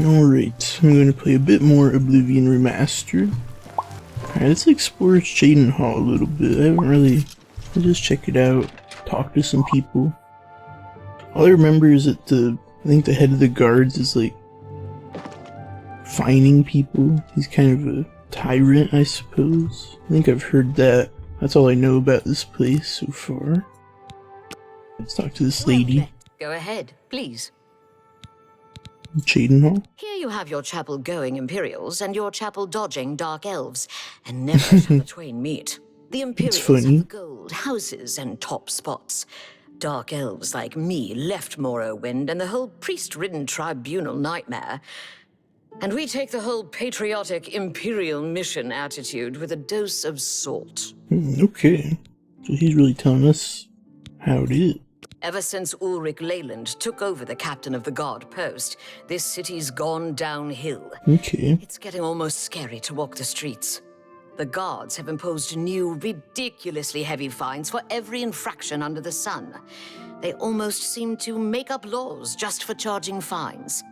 Alright, I'm going to play a bit more Oblivion Remastered. Alright, let's explore Cheydinhal a little bit. I haven't really... I'll just check it out, talk to some people. All I remember is that I think the head of the guards is like fining people. He's kind of a tyrant, I suppose. I think I've heard that. That's all I know about this place so far. Let's talk to this lady. Go ahead, please. Cheydinhal? Here you have your chapel-going Imperials and your chapel-dodging Dark Elves, and never shall the twain meet. The Imperials have gold, houses, and top spots. Dark Elves like me left Morrowind and the whole priest-ridden tribunal nightmare. And we take the whole patriotic Imperial mission attitude with a dose of salt. Okay. So he's really telling us how it is. Ever since Ulrich Leyland took over the captain of the guard post, this city's gone downhill. Okay. It's getting almost scary to walk the streets. The guards have imposed new, ridiculously heavy fines for every infraction under the sun. They almost seem to make up laws just for charging fines.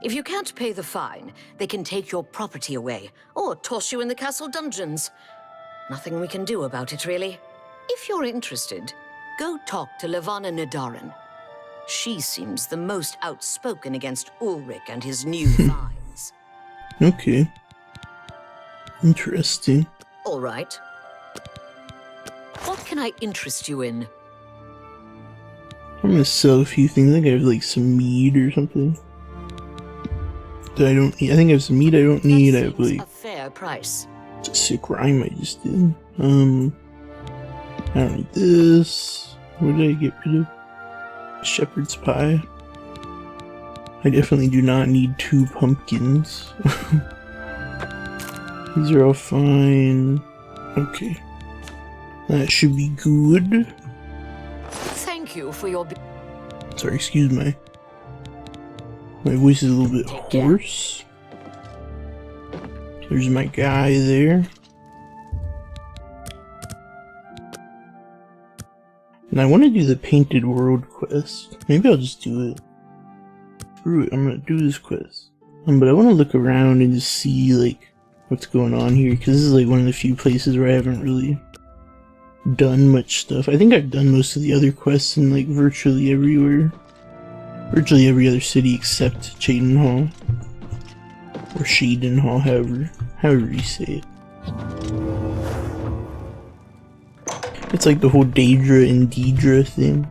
If you can't pay the fine, they can take your property away, or toss you in the castle dungeons. Nothing we can do about it, really. If you're interested, go talk to Levana Nadarin. She seems the most outspoken against Ulrich and his new fines. Okay. Interesting. All right. What can I interest you in? I'm gonna sell a few things. I think I have like some meat or something that I don't need. I think I have some meat I don't need. I have like a fair price. It's a sick rhyme I just did. I don't need this. What did I get rid of? Shepherd's pie. I definitely do not need 2 pumpkins. These are all fine. Okay. That should be good. Thank you for your... Sorry, excuse my voice is a little bit hoarse. There's my guy there. And I want to do the Painted World quest. Maybe I'll just do it. Screw it, I'm gonna do this quest. But I want to look around and just see, like, what's going on here, because this is, like, one of the few places where I haven't really done much stuff. I think I've done most of the other quests in, like, virtually everywhere. Virtually every other city except Cheydinhal. Or Cheydinhal, however you say it. It's like the whole Daedra and Deidre thing.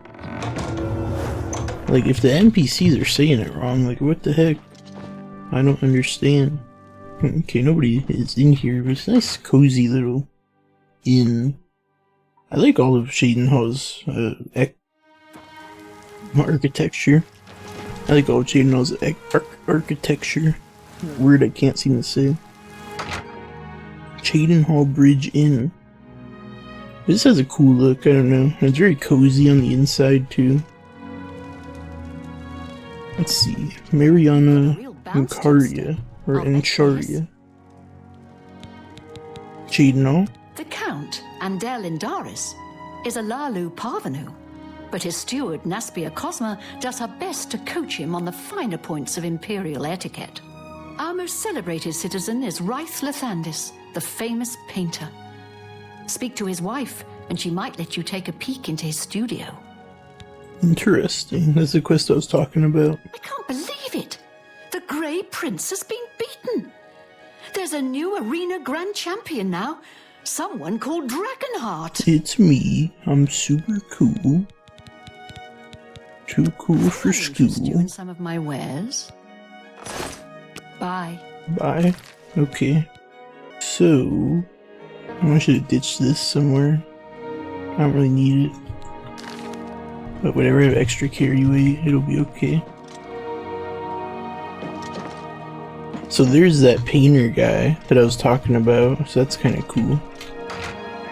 Like, if the NPCs are saying it wrong, like, what the heck? I don't understand. Okay, nobody is in here, but it's a nice, cozy little inn. I like all of Cheydinhal's architecture. I like all of Cheydinhal's architecture. Word I can't seem to say. Cheydinhal Bridge Inn. This has a cool look, I don't know. It's very cozy on the inside, too. Let's see. Mariana Encaria. Or Encharia. Cheydinhal. The Count, Andel Indaris, is a Lalu parvenu, but his steward, Naspia Cosma, does her best to coach him on the finer points of imperial etiquette. Our most celebrated citizen is Raith Lathandis, the famous painter. Speak to his wife, and she might let you take a peek into his studio. Interesting. That's the quest I was talking about. I can't believe it! The Grey Prince has been beaten! There's a new arena grand champion now. Someone called Dragonheart. It's me. I'm super cool. Too cool for school. You in some of my wares? Bye. Bye. Okay. So... I should have ditched this somewhere. I don't really need it. But whatever, I have extra carry weight, it'll be okay. So there's that painter guy that I was talking about, so that's kind of cool.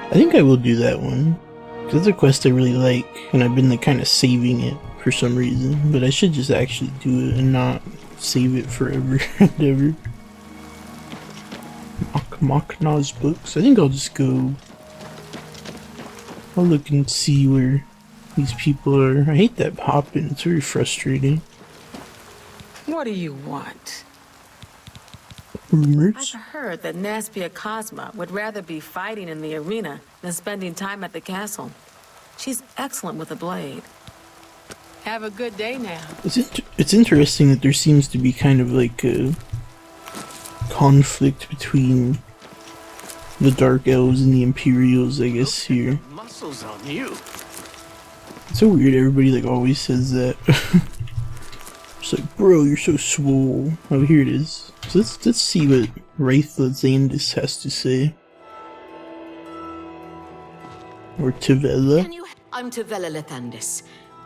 I think I will do that one, because it's a quest I really like, and I've been like kind of saving it for some reason, but I should just actually do it and not save it forever and ever. Machna's books. I think I'll just go. I'll look and see where these people are. I hate that popping, it's very frustrating. What do you want? Rumors? I've heard that Naspia Cosma would rather be fighting in the arena than spending time at the castle. She's excellent with a blade. Have a good day now. It's interesting that there seems to be kind of like a conflict between the Dark Elves and the Imperials, I guess, here. Muscles on you. It's so weird, everybody like always says that. It's like, bro, you're so swole. Oh, here it is. So let's see what Raitha Zandis has to say. Or Tivella. I'm Tivella Lethandis.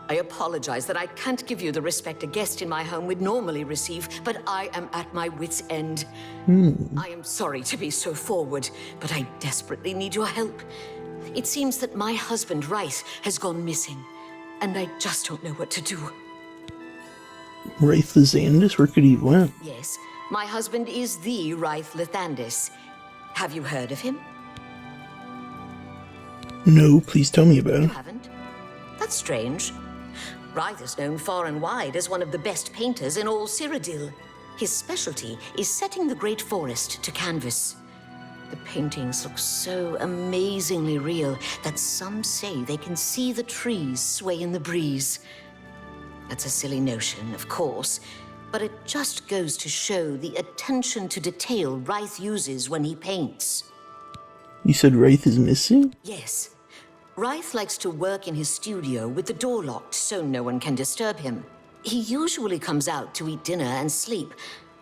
I apologize that I can't give you the respect a guest in my home would normally receive, but I am at my wit's end. I am sorry to be so forward, but I desperately need your help. It seems that my husband, Rice, has gone missing, and I just don't know what to do. Raitha Zandis? Where could he have went? Yes, my husband is the Raith Lethandis. Have you heard of him? No, please tell me about You him. haven't? That's strange. Raith is known far and wide as one of the best painters in all Cyrodiil. His specialty is setting the great forest to canvas. The paintings look so amazingly real that some say they can see the trees sway in the breeze. That's a silly notion, of course, but it just goes to show the attention to detail Raith uses when he paints. You said Raith is missing? Yes. Raith likes to work in his studio with the door locked so no one can disturb him. He usually comes out to eat dinner and sleep,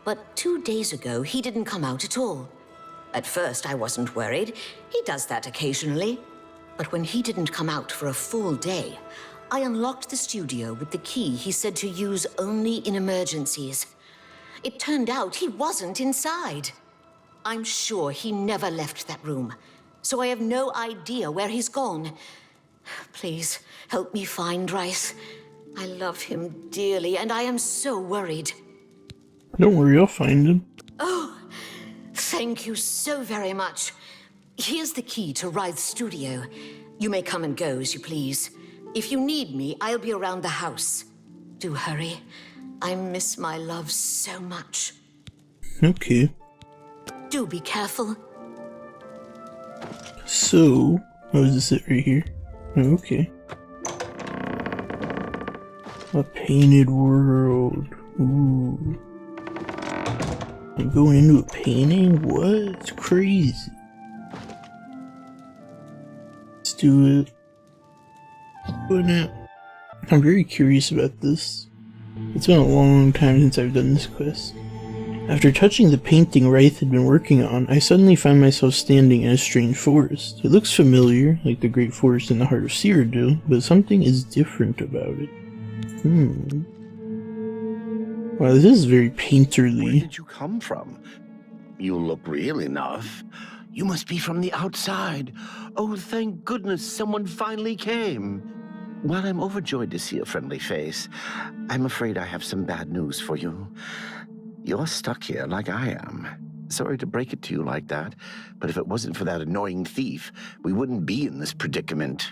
but 2 days ago he didn't come out at all. At first I wasn't worried. He does that occasionally. But when he didn't come out for a full day, I unlocked the studio with the key he said to use only in emergencies. It turned out he wasn't inside. I'm sure he never left that room, so I have no idea where he's gone. Please, help me find Rice. I love him dearly, and I am so worried. Don't worry, I'll find him. Oh, thank you so very much. Here's the key to Raith's studio. You may come and go as you please. If you need me, I'll be around the house. Do hurry. I miss my love so much. Okay. Do be careful. So, oh, is this it right here? Oh, okay. A painted world. Ooh. I'm going into a painting? What? It's crazy. Let's do it. I'm very curious about this. It's been a long time since I've done this quest. After touching the painting Raith had been working on, I suddenly found myself standing in a strange forest. It looks familiar, like the great forest in the heart of Cyrodiil, but something is different about it. Wow, this is very painterly. Where did you come from? You look real enough. You must be from the outside. Oh, thank goodness someone finally came. While I'm overjoyed to see a friendly face, I'm afraid I have some bad news for you. You're stuck here like I am. Sorry to break it to you like that, but if it wasn't for that annoying thief, we wouldn't be in this predicament.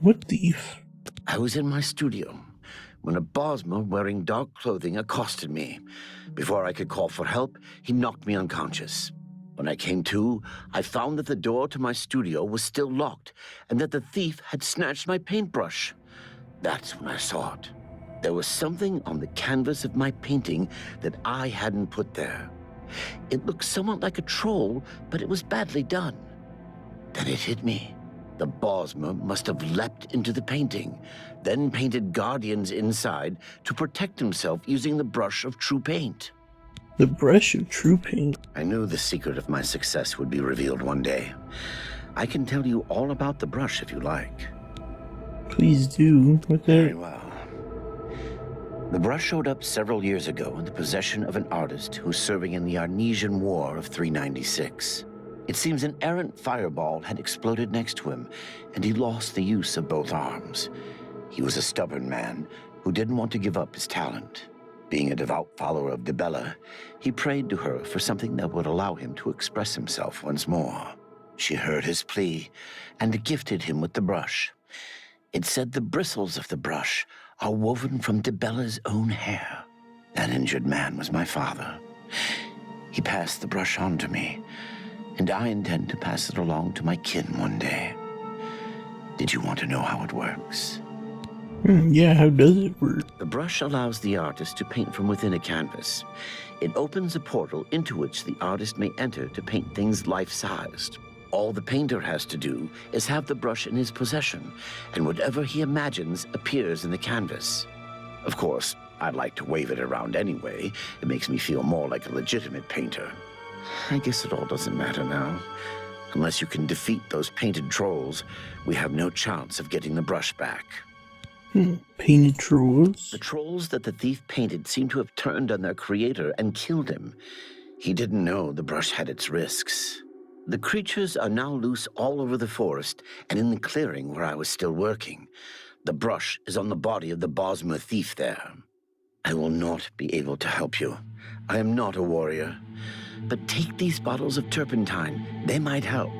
What thief? I was in my studio when a Bosmer wearing dark clothing accosted me. Before I could call for help, he knocked me unconscious. When I came to, I found that the door to my studio was still locked and that the thief had snatched my paintbrush. That's when I saw it. There was something on the canvas of my painting that I hadn't put there. It looked somewhat like a troll, but it was badly done. Then it hit me. The Bosmer must have leapt into the painting, then painted guardians inside to protect himself using the brush of true paint. The brush of true paint. I knew the secret of my success would be revealed one day. I can tell you all about the brush if you like. Please do. What the? Very well. The brush showed up several years ago in the possession of an artist who was serving in the Arnesian War of 396. It seems an errant fireball had exploded next to him, and he lost the use of both arms. He was a stubborn man who didn't want to give up his talent. Being a devout follower of Dibella, he prayed to her for something that would allow him to express himself once more. She heard his plea and gifted him with the brush. It said the bristles of the brush are woven from Dibella's own hair. That injured man was my father. He passed the brush on to me, and I intend to pass it along to my kin one day. Did you want to know how it works? Yeah, how does it work? The brush allows the artist to paint from within a canvas. It opens a portal into which the artist may enter to paint things life-sized. All the painter has to do is have the brush in his possession, and whatever he imagines appears in the canvas. Of course, I'd like to wave it around anyway. It makes me feel more like a legitimate painter. I guess it all doesn't matter now. Unless you can defeat those painted trolls, we have no chance of getting the brush back. Painted trolls? The trolls that the thief painted seem to have turned on their creator and killed him. He didn't know the brush had its risks. The creatures are now loose all over the forest and in the clearing where I was still working. The brush is on the body of the Bosmer thief there. I will not be able to help you. I am not a warrior. But take these bottles of turpentine. They might help.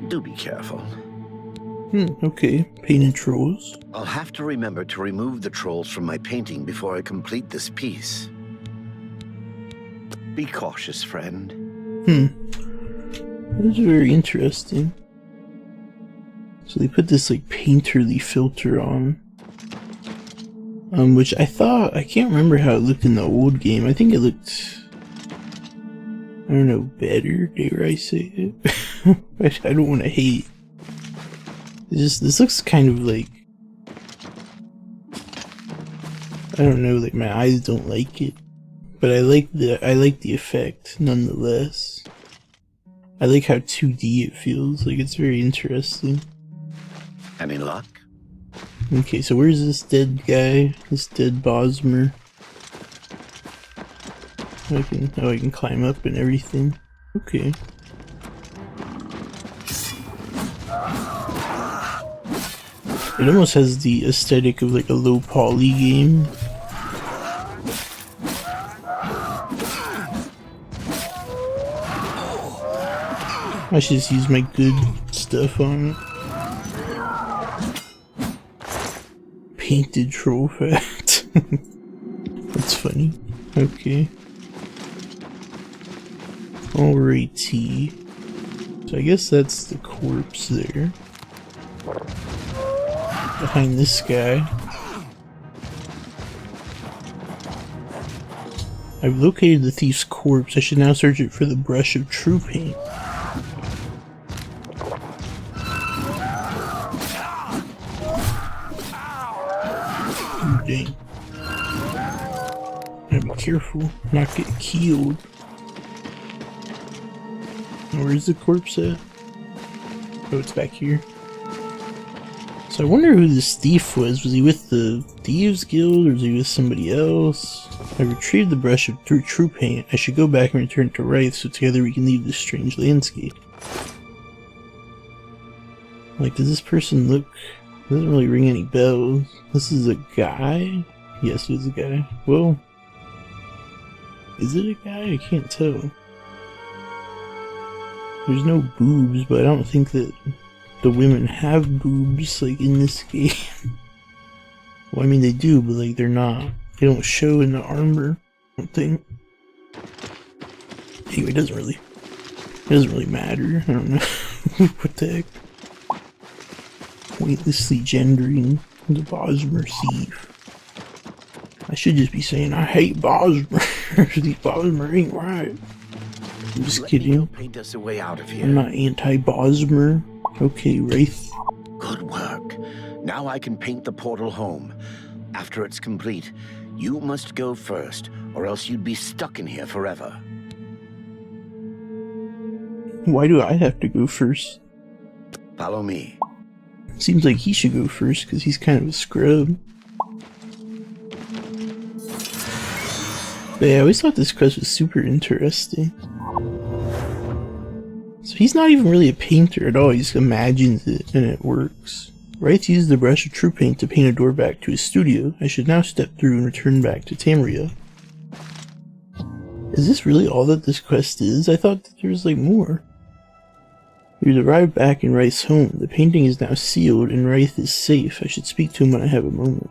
Do be careful. Okay. Painted trolls. I'll have to remember to remove the trolls from my painting before I complete this piece. Be cautious, friend. That's very interesting. So they put this like painterly filter on. Which I can't remember how it looked in the old game. I think it looked, I don't know, better, dare I say it? I don't want to hate. This looks kind of like, I don't know, like my eyes don't like it. But I like the effect nonetheless. I like how 2D it feels, like it's very interesting. Any luck? Okay, so where's this dead guy? This dead Bosmer? I can climb up and everything. Okay. It almost has the aesthetic of like a low poly game. I should just use my good stuff on it. Painted troll fact. That's funny. Okay. Alrighty. So I guess that's the corpse there. Behind this guy. I've located the thief's corpse. I should now search it for the brush of true paint. Oh, dang. Gotta be careful, not get killed. Where's the corpse at? Oh, it's back here. So I wonder who this thief was. Was he with the Thieves Guild or was he with somebody else? I retrieved the brush of true paint. I should go back and return to Wraith so together we can leave this strange landscape. Like, does this person look... Doesn't really ring any bells. This is a guy? Yes, it is a guy. Well... Is it a guy? I can't tell. There's no boobs, but I don't think that the women have boobs, like, in this game. Well, I mean, they do, but, like, they're not. They don't show in the armor, I don't think. Anyway, it doesn't really matter. I don't know. What the heck? Weightlessly gendering the Bosmer thief. I should just be saying, I hate Bosmer. These Bosmer ain't right. I'm just kidding. Paint us a way out of here. I'm not anti-Bosmer. Okay, Wraith. Good work. Now I can paint the portal home. After it's complete, you must go first, or else you'd be stuck in here forever. Why do I have to go first? Follow me. Seems like he should go first, because he's kind of a scrub. But yeah, I always thought this quest was super interesting. So he's not even really a painter at all, he just imagines it, and it works. Wraith used the brush of true paint to paint a door back to his studio. I should now step through and return back to Tamria. Is this really all that this quest is? I thought that there was like more. We've arrived back in Wraith's home. The painting is now sealed and Wraith is safe. I should speak to him when I have a moment.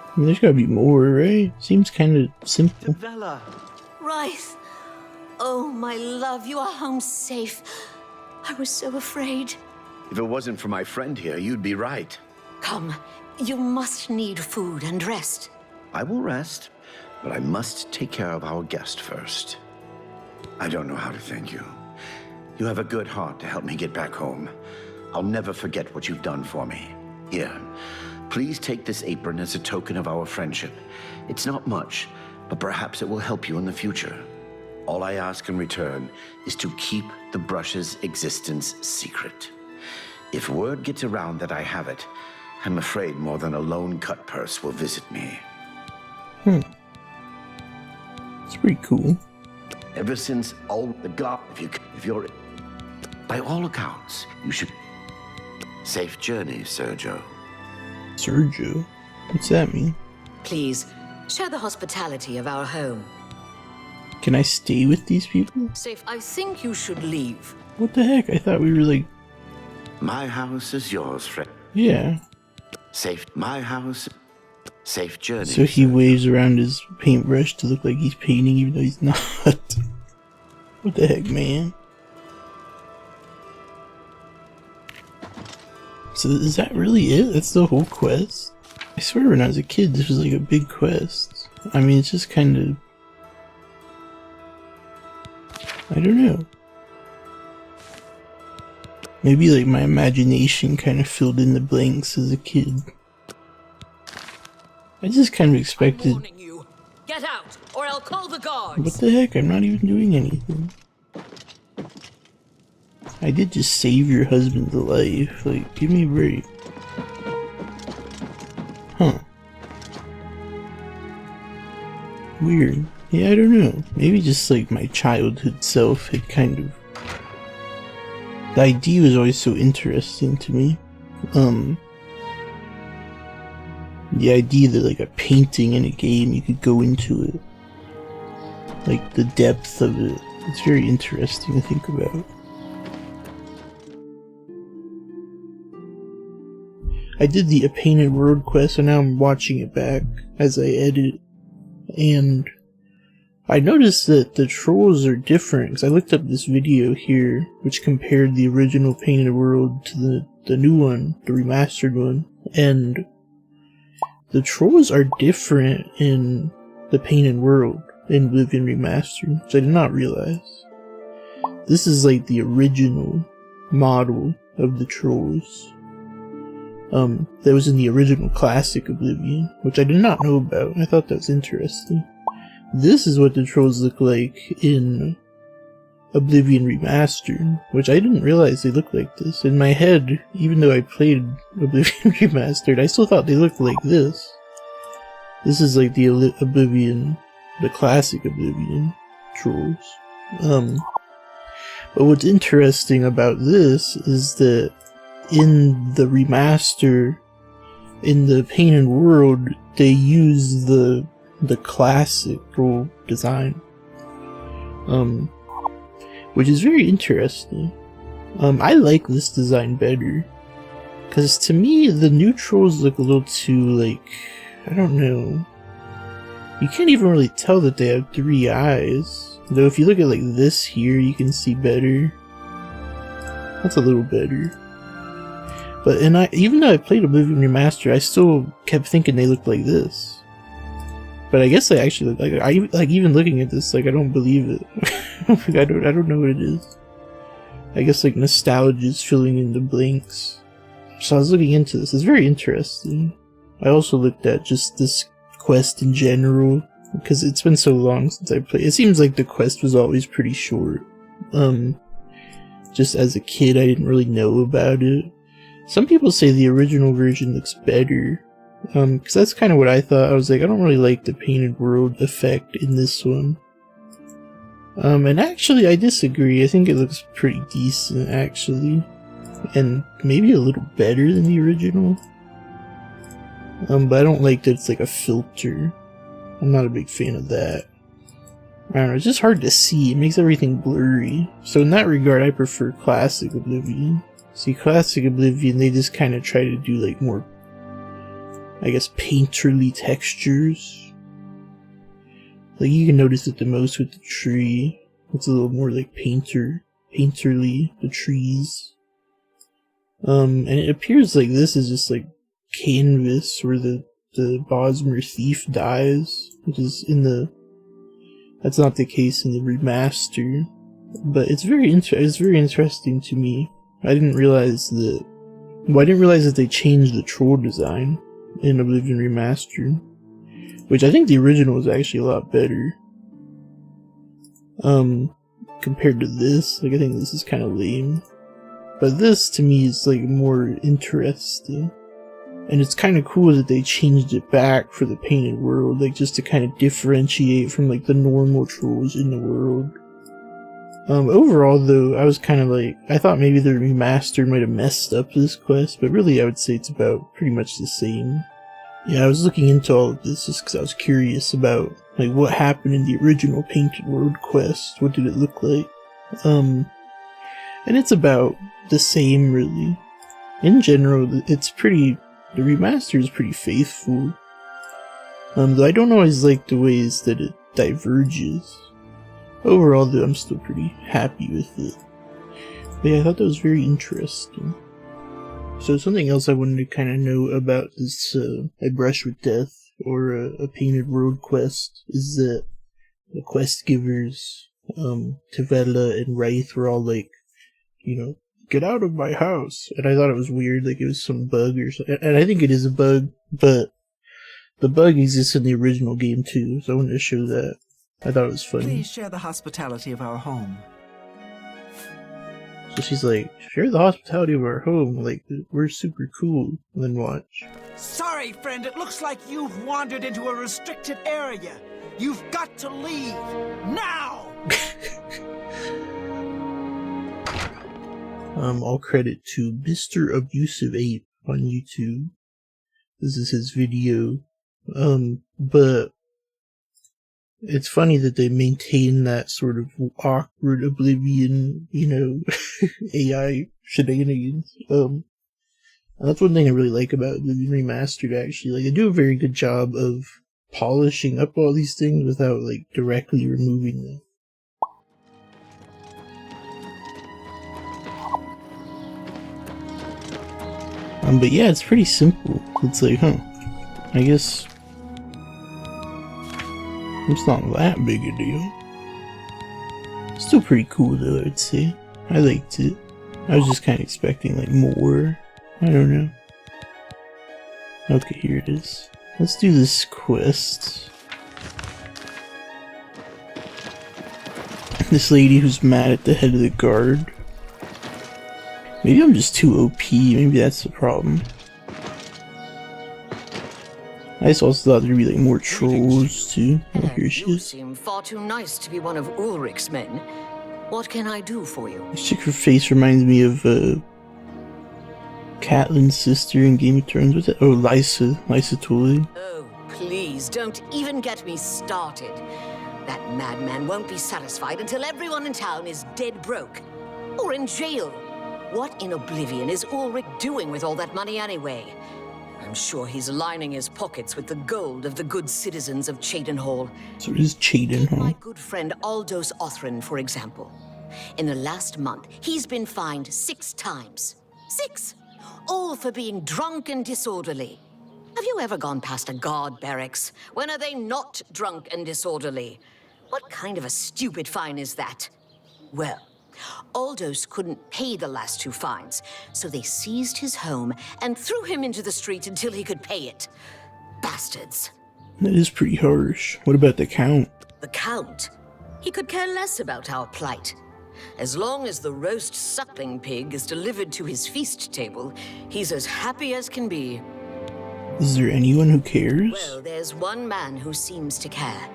I mean, there's gotta be more, right? Seems kind of simple. Devella, right? Oh, my love, you are home safe. I was so afraid. If it wasn't for my friend here, you'd be right. Come, you must need food and rest. I will rest, but I must take care of our guest first. I don't know how to thank you. You have a good heart to help me get back home. I'll never forget what you've done for me. Here, please take this apron as a token of our friendship. It's not much, but perhaps it will help you in the future. All I ask in return is to keep the brush's existence secret. If word gets around that I have it, I'm afraid more than a lone cut purse will visit me. It's pretty cool. Ever since all the god, if you're, by all accounts, you should. Safe journey, Sergio. Sergio? What's that mean? Please, share the hospitality of our home. Can I stay with these people? Safe, I think you should leave. What the heck? I thought we were like... My house is yours, friend. Yeah. Safe, my house. Safe journey. So he waves around his paintbrush to look like he's painting even though he's not. What the heck, man? So is that really it? That's the whole quest? I swear when I was a kid this was like a big quest. I mean, it's just kind of... I don't know. Maybe like my imagination kind of filled in the blanks as a kid. I just kind of expected... I'm warning you. Get out, or I'll call the guards. What the heck? I'm not even doing anything. I did just save your husband's life. Like, give me a break. Huh. Weird. Yeah, I don't know. Maybe just like my childhood self had kind of... The idea was always so interesting to me. The idea that like a painting in a game, you could go into it. Like the depth of it. It's very interesting to think about. I did the A Painted World quest, so now I'm watching it back as I edit. And I noticed that the trolls are different, because I looked up this video here, which compared the original Painted World to the new one, the remastered one. And the trolls are different in the Painted World in Oblivion Remastered, which I did not realize. This is like the original model of the trolls. That was in the original classic Oblivion, which I did not know about. I thought that was interesting. This is what the trolls look like in Oblivion Remastered, which I didn't realize they looked like this. In my head, even though I played Oblivion Remastered, I still thought they looked like this. This is like the Oblivion, the classic Oblivion trolls. But what's interesting about this is that in the remaster, in the Painted World, they use the classic troll design. Which is very interesting. I like this design better. Because to me, the new trolls look a little too, like, I don't know. You can't even really tell that they have 3 eyes. Though if you look at like this here, you can see better. That's a little better. But even though I played Oblivion Remastered, I still kept thinking they looked like this. But I guess I actually like even looking at this, like I don't believe it. I don't know what it is. I guess like nostalgia is filling in the blanks. So I was looking into this. It's very interesting. I also looked at just this quest in general because it's been so long since I played. It seems like the quest was always pretty short. Just as a kid, I didn't really know about it. Some people say the original version looks better. Because that's kind of what I thought. I was like, I don't really like the Painted World effect in this one. And actually, I disagree. I think it looks pretty decent, actually. And maybe a little better than the original. But I don't like that it's like a filter. I'm not a big fan of that. I don't know, it's just hard to see. It makes everything blurry. So in that regard, I prefer Classic Oblivion. See, Classic Oblivion, they just kind of try to do like more, I guess, painterly textures. Like, you can notice it the most with the tree. It's a little more like painterly, the trees. And it appears like this is just like canvas where the Bosmer thief dies, which is that's not the case in the remaster. But it's very interesting to me. I didn't realize that they changed the troll design in Oblivion Remastered, which I think the original was actually a lot better. Compared to this, like, I think this is kind of lame. But this, to me, is like more interesting. And it's kind of cool that they changed it back for the painted world, like, just to kind of differentiate from like the normal trolls in the world. Overall though, I was kind of like, I thought maybe the remaster might have messed up this quest, but really I would say it's about pretty much the same. Yeah, I was looking into all of this just because I was curious about, like, what happened in the original Painted World quest. What did it look like? And it's about the same, really. In general, the remaster is pretty faithful. Though I don't always like the ways that it diverges. Overall, though, I'm still pretty happy with it. But yeah, I thought that was very interesting. So something else I wanted to kind of know about this A Brush with Death, or a Painted World quest, is that the quest givers, Tavella and Wraith, were all like, you know, get out of my house. And I thought it was weird, like it was some bug or something. And I think it is a bug, but the bug exists in the original game too, so I wanted to show that. I thought it was funny. Please share the hospitality of our home. So she's like, share the hospitality of our home, like, we're super cool. And then watch. Sorry, friend, it looks like you've wandered into a restricted area. You've got to leave, now! All credit to Mr. Abusive Ape on YouTube. This is his video. But it's funny that they maintain that sort of awkward Oblivion, you know, AI shenanigans. And that's one thing I really like about Oblivion Remastered, actually. Like, they do a very good job of polishing up all these things without, like, directly removing them. But yeah, it's pretty simple. It's like, I guess it's not that big a deal. Still pretty cool though, I'd say. I liked it. I was just kind of expecting like more. I don't know. Okay, here it is. Let's do this quest. This lady who's mad at the head of the guard. Maybe I'm just too OP, maybe that's the problem. I just also thought there'd be like more trolls too. Oh, here she You is. seem far too nice to be one of Ulrich's men. What can I do for you? This chick, her face reminds me of Catelyn's sister in Game of Thrones. What's that? Oh, Lysa Tully. Oh, please, don't even get me started. That madman won't be satisfied until everyone in town is dead broke. Or in jail. What in Oblivion is Ulrich doing with all that money anyway? I'm sure he's lining his pockets with the gold of the good citizens of Cheydinhal. So it is Cheydinhal. My good friend Aldous Othrin, for example. In the last month, he's been fined 6 times. 6! All for being drunk and disorderly. Have you ever gone past a guard barracks? When are they not drunk and disorderly? What kind of a stupid fine is that? Well, Aldous couldn't pay the last 2 fines, so they seized his home and threw him into the street until he could pay it. Bastards. That is pretty harsh. What about the Count? The Count? He could care less about our plight. As long as the roast suckling pig is delivered to his feast table, he's as happy as can be. Is there anyone who cares? Well, there's one man who seems to care.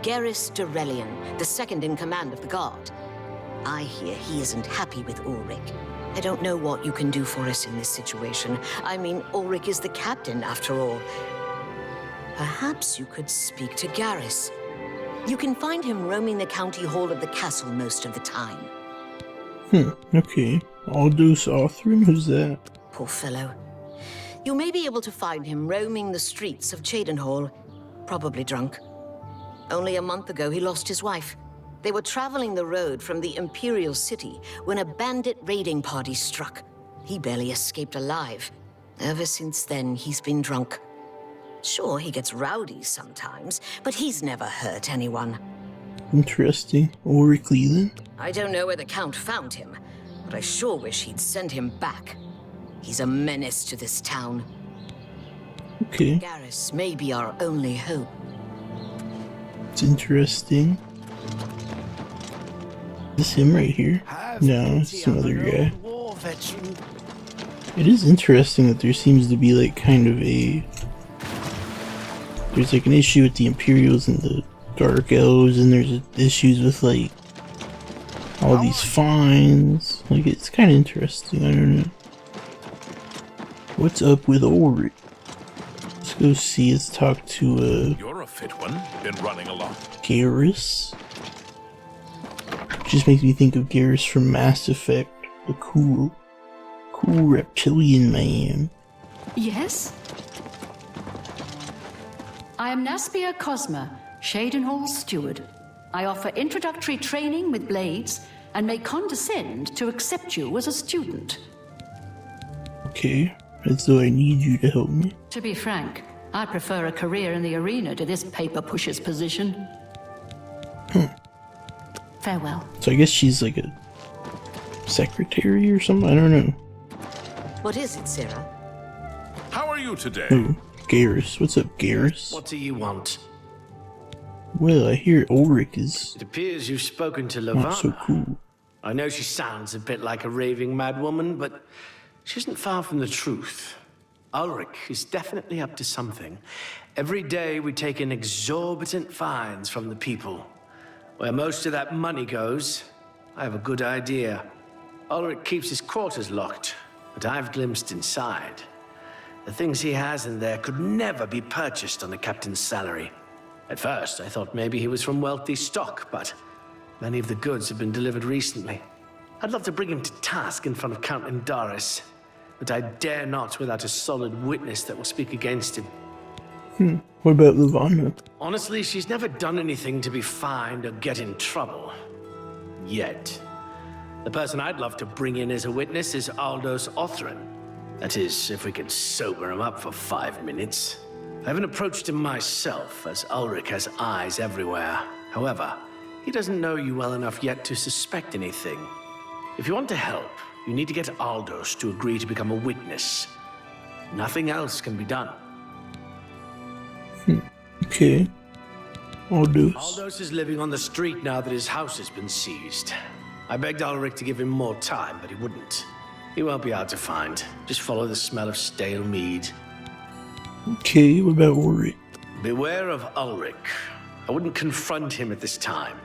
Garrus Durelian, the second in command of the guard. I hear he isn't happy with Ulrich. I don't know what you can do for us in this situation. I mean, Ulrich is the captain, after all. Perhaps you could speak to Garrus. You can find him roaming the county hall of the castle most of the time. Okay. Aldous Othrin? Who's that? Poor fellow. You may be able to find him roaming the streets of Cheydinhal, probably drunk. Only a month ago, he lost his wife. They were traveling the road from the Imperial City when a bandit raiding party struck. He barely escaped alive. Ever since then, he's been drunk. Sure, he gets rowdy sometimes, but he's never hurt anyone. Interesting. Ulrich Leland? I don't know where the Count found him, but I sure wish he'd send him back. He's a menace to this town. Okay. Garrus may be our only hope. It's interesting. Is this him right here? No, it's some other guy. It is interesting that there seems to be like kind of a... There's like an issue with the Imperials and the Dark Elves, and there's issues with like all these fines. Like, it's kind of interesting. I don't know. What's up with Ulrich? Let's go see. Let's talk to You're a fit one. Been running along. Garrus. Just makes me think of Garrus from Mass Effect, the cool reptilian man. Yes? I am Naspia Cosma, Cheydinhal's steward. I offer introductory training with blades and may condescend to accept you as a student. Okay, as though I need you to help me. To be frank, I prefer a career in the arena to this paper pusher's position. Farewell. So I guess she's like a secretary or something? I don't know. What is it, Sarah? How are you today? Oh, Garrus. What's up, Garrus? What do you want? Well, I hear Ulrich is It appears you've spoken to not so Lavanna. cool. I know she sounds a bit like a raving madwoman, but she isn't far from the truth. Ulrich is definitely up to something. Every day we take in exorbitant fines from the people. Where most of that money goes, I have a good idea. Ulrich keeps his quarters locked, but I've glimpsed inside. The things he has in there could never be purchased on a captain's salary. At first, I thought maybe he was from wealthy stock, but many of the goods have been delivered recently. I'd love to bring him to task in front of Count Indaris, but I dare not without a solid witness that will speak against him. What about Lavanna? Honestly, she's never done anything to be fined or get in trouble. Yet. The person I'd love to bring in as a witness is Aldous Othrin. That is, if we could sober him up for 5 minutes. I haven't approached him myself, as Ulrich has eyes everywhere. However, he doesn't know you well enough yet to suspect anything. If you want to help, you need to get Aldous to agree to become a witness. Nothing else can be done. Okay. Aldous. Aldous is living on the street now that his house has been seized. I begged Ulrich to give him more time, but he wouldn't. He won't be hard to find. Just follow the smell of stale mead. Okay, what about Ulrich? Beware of Ulrich. I wouldn't confront him at this time,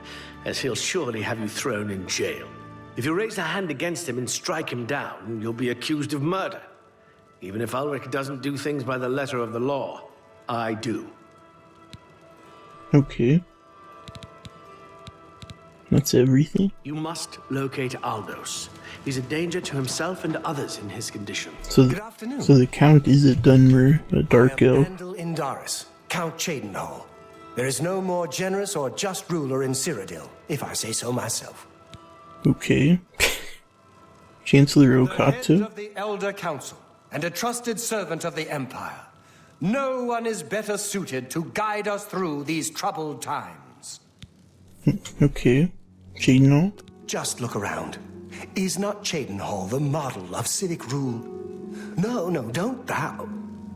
as he'll surely have you thrown in jail. If you raise a hand against him and strike him down, you'll be accused of murder. Even if Ulrich doesn't do things by the letter of the law, I do. Okay. That's everything? You must locate Aldous. He's a danger to himself and others in his condition. So, Good afternoon. so the Count is a Dunmer, a Dark I am Elf. Andal Indaris, Count Cheydinhal. There is no more generous or just ruler in Cyrodiil, if I say so myself. Okay. Chancellor The head Okato? of the Elder Council and a trusted servant of the Empire. No one is better suited to guide us through these troubled times. Okay. Cheydinhal? Just look around. Is not Cheydinhal the model of civic rule? No, don't bow.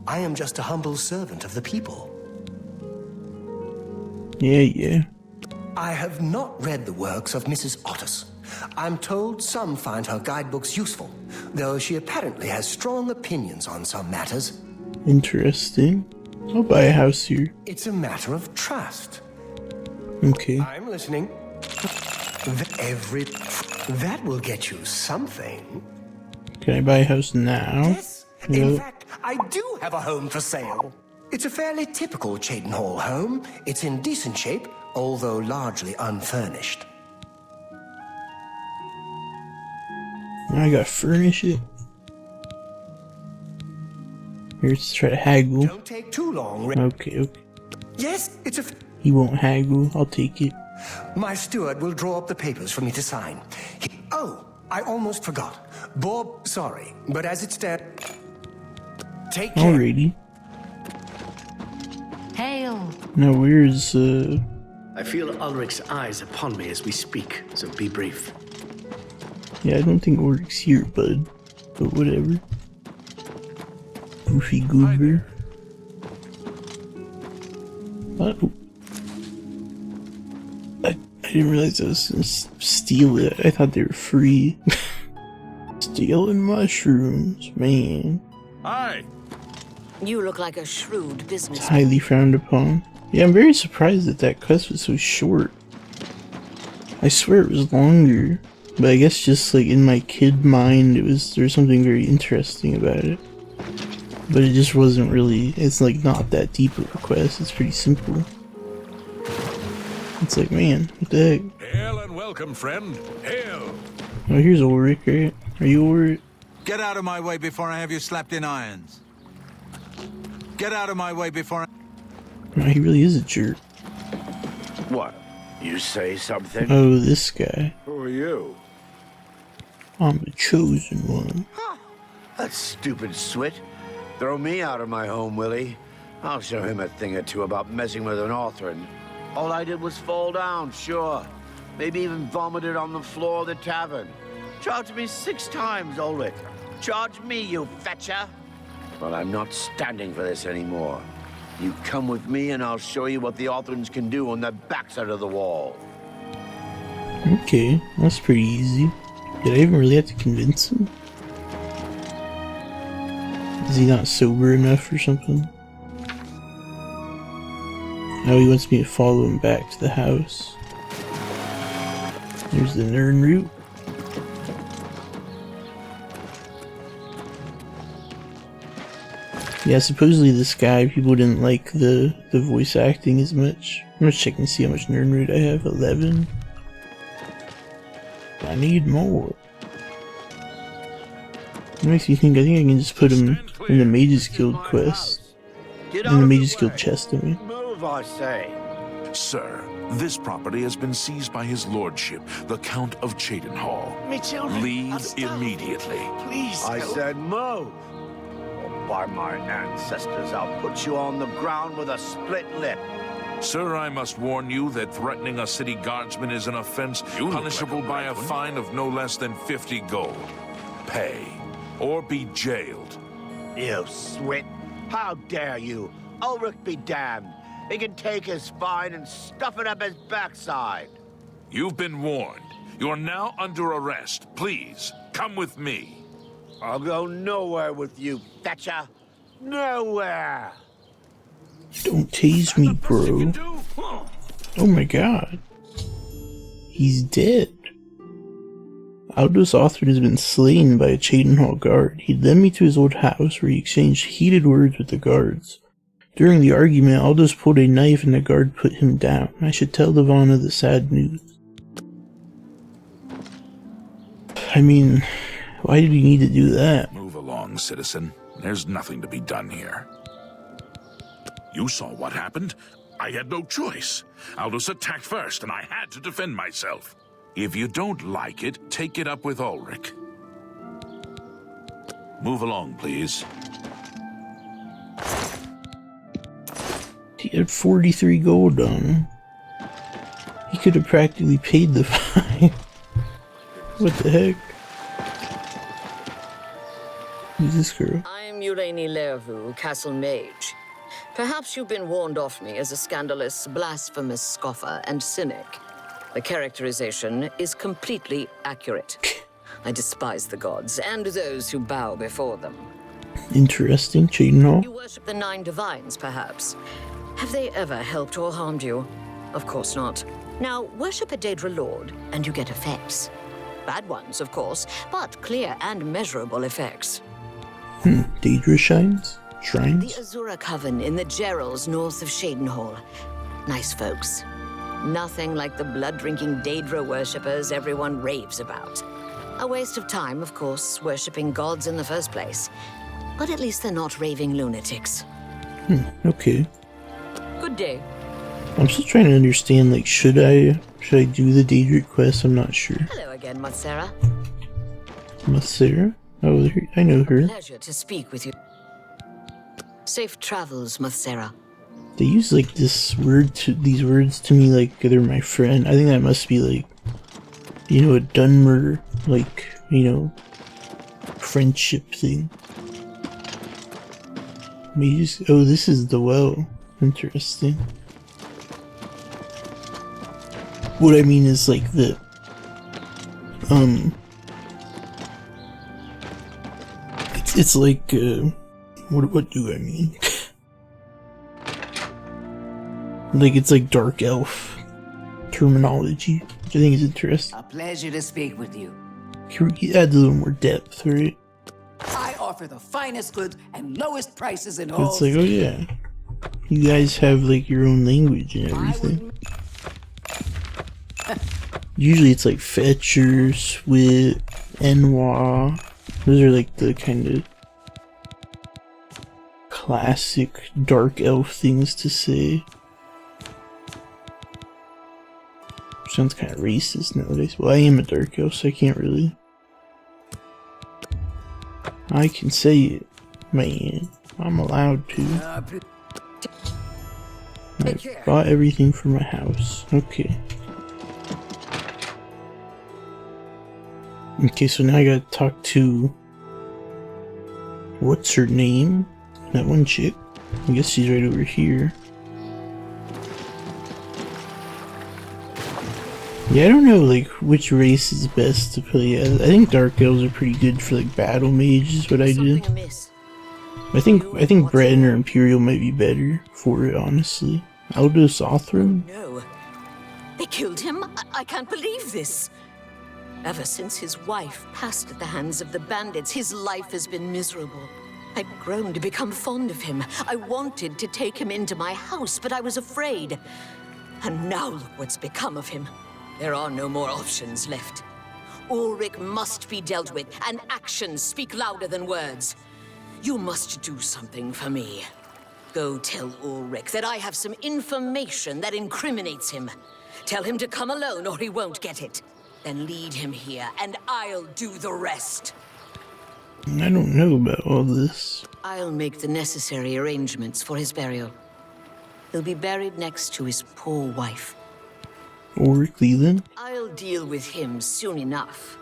I am just a humble servant of the people. Yeah. I have not read the works of Mrs. Otis. I'm told some find her guidebooks useful, though she apparently has strong opinions on some matters. Interesting. I'll buy a house here. It's a matter of trust. Okay. I'm listening. That will get you something. Can I buy a house now? Yes, in Yeah. fact, I do have a home for sale. It's a fairly typical Cheydinhal home. It's in decent shape, although largely unfurnished. Now I gotta furnish it. Here, let's try to haggle. Don't take too long. Okay. Yes, it's a... He won't haggle. I'll take it. My steward will draw up the papers for me to sign. Oh, I almost forgot. Bob, sorry, but as it stands... Take care. Alrighty. Hail. Now where's, I feel Ulrich's eyes upon me as we speak, so be brief. Yeah, I don't think Ulrich's here, bud. But whatever. Goofy goober. Oh. I didn't realize I was gonna steal it. I thought they were free. Stealing mushrooms, man. Hi. You look like a shrewd It's businessman. highly frowned upon. Yeah, I'm very surprised that that quest was so short. I swear it was longer. But I guess just like in my kid mind, there's something very interesting about it. But it just wasn't really, it's like not that deep of a quest, it's pretty simple. It's like, man, what the heck? Hail and welcome, friend. Hail. Oh, here's Ulrich, right? Are you Ulrich? Get out of my way before I have you slapped in irons. Get out of my way before I... No, he really is a jerk. What? You say something? Oh, this guy. Who are you? I'm the chosen one. That stupid swit. Throw me out of my home, will he? I'll show him a thing or two about messing with an author, and all I did was fall down, sure. Maybe even vomited on the floor of the tavern. Charge me 6 times, Ulrich. Charge me, you fetcher. But I'm not standing for this anymore. You come with me and I'll show you what the Authorins can do on the backside of the wall. Okay, that's pretty easy. Did I even really have to convince him? Is he not sober enough or something? Oh, he wants me to follow him back to the house. There's the Nern route. Yeah, supposedly this guy, people didn't like the voice acting as much. I'm gonna check and see how much Nern route I have. 11. I need more. It makes me think, I think I can just put him in the Mages Guild quest. In the Mages Guild chest, I mean. Move, I say. Sir, this property has been seized by his lordship, the Count of Cheydinhal. Me children. Leave immediately. Please. I said move. Or by my ancestors, I'll put you on the ground with a split lip. Sir, I must warn you that threatening a city guardsman is an offense punishable by a fine of no less than 50 gold. Pay, or be jailed. You swit. How dare you? Ulrich be damned. He can take his fine and stuff it up his backside. You've been warned. You're now under arrest. Please, come with me. I'll go nowhere with you, Thatcher. Nowhere. Don't tease me, bro. Oh my god. He's dead. Aldous Othrin has been slain by a Cheydinhal guard. He led me to his old house where he exchanged heated words with the guards. During the argument, Aldous pulled a knife and the guard put him down. I should tell Levana the sad news. I mean, why did he need to do that? Move along, citizen. There's nothing to be done here. You saw what happened. I had no choice. Aldous attacked first, and I had to defend myself. If you don't like it, take it up with Ulrich. Move along, please. He had 43 gold on him. He could have practically paid the fine. What the heck? Who's this girl? I'm Urani Lervu, Castle Mage. Perhaps you've been warned off me as a scandalous, blasphemous scoffer and cynic. The characterization is completely accurate. I despise the gods and those who bow before them. Interesting, Cheydinhal. You worship the 9 divines, perhaps. Have they ever helped or harmed you? Of course not. Now, worship a Daedra Lord, and you get effects. Bad ones, of course, but clear and measurable effects. Daedra Shrines? The Shrines? Azura Coven in the Gerals north of Cheydinhal. Nice folks. Nothing like the blood-drinking Daedra worshippers everyone raves about. A waste of time, of course, worshipping gods in the first place. But at least they're not raving lunatics. Okay. Good day. I'm still trying to understand, like, should I do the Daedric quest? I'm not sure. Hello again, Mothsera. Mothsera? Oh, I know her. Pleasure to speak with you. Safe travels, Mothsera. They use, like, these words to me like they're my friend. I think that must be, like, you know, a Dunmer, like, you know, friendship thing. Maybe oh, this is the well. Interesting. What I mean is, like, the it's like what do I mean? Like, it's like dark elf terminology, which I think is interesting. A pleasure to speak with you. It adds a little more depth, right? I offer the finest goods and lowest prices in So all. it's like, oh yeah, you guys have, like, your own language and everything. Usually it's like Fetcher, Swit, Enwa. Those are like the kind of classic dark elf things to say. Sounds kind of racist nowadays. Well, I am a dark elf, so I can't really. I can say it, man. I'm allowed to. I bought everything for my house. Okay. Okay, so now I gotta talk to... what's her name? That one chick? I guess she's right over here. Yeah, I don't know, like, which race is best to play as. I think Dark Elves are pretty good for, like, Battle Mage is what I did. I think Breton or Imperial might be better for it, honestly. Aldous Othram? No. They killed him? I can't believe this. Ever since his wife passed at the hands of the bandits, his life has been miserable. I'd grown to become fond of him. I wanted to take him into my house, but I was afraid. And now look what's become of him. There are no more options left. Ulrich must be dealt with, and actions speak louder than words. You must do something for me. Go tell Ulrich that I have some information that incriminates him. Tell him to come alone or he won't get it. Then lead him here, and I'll do the rest. I don't know about all this. I'll make the necessary arrangements for his burial. He'll be buried next to his poor wife. Ulrich Leland? I'll deal with him soon enough.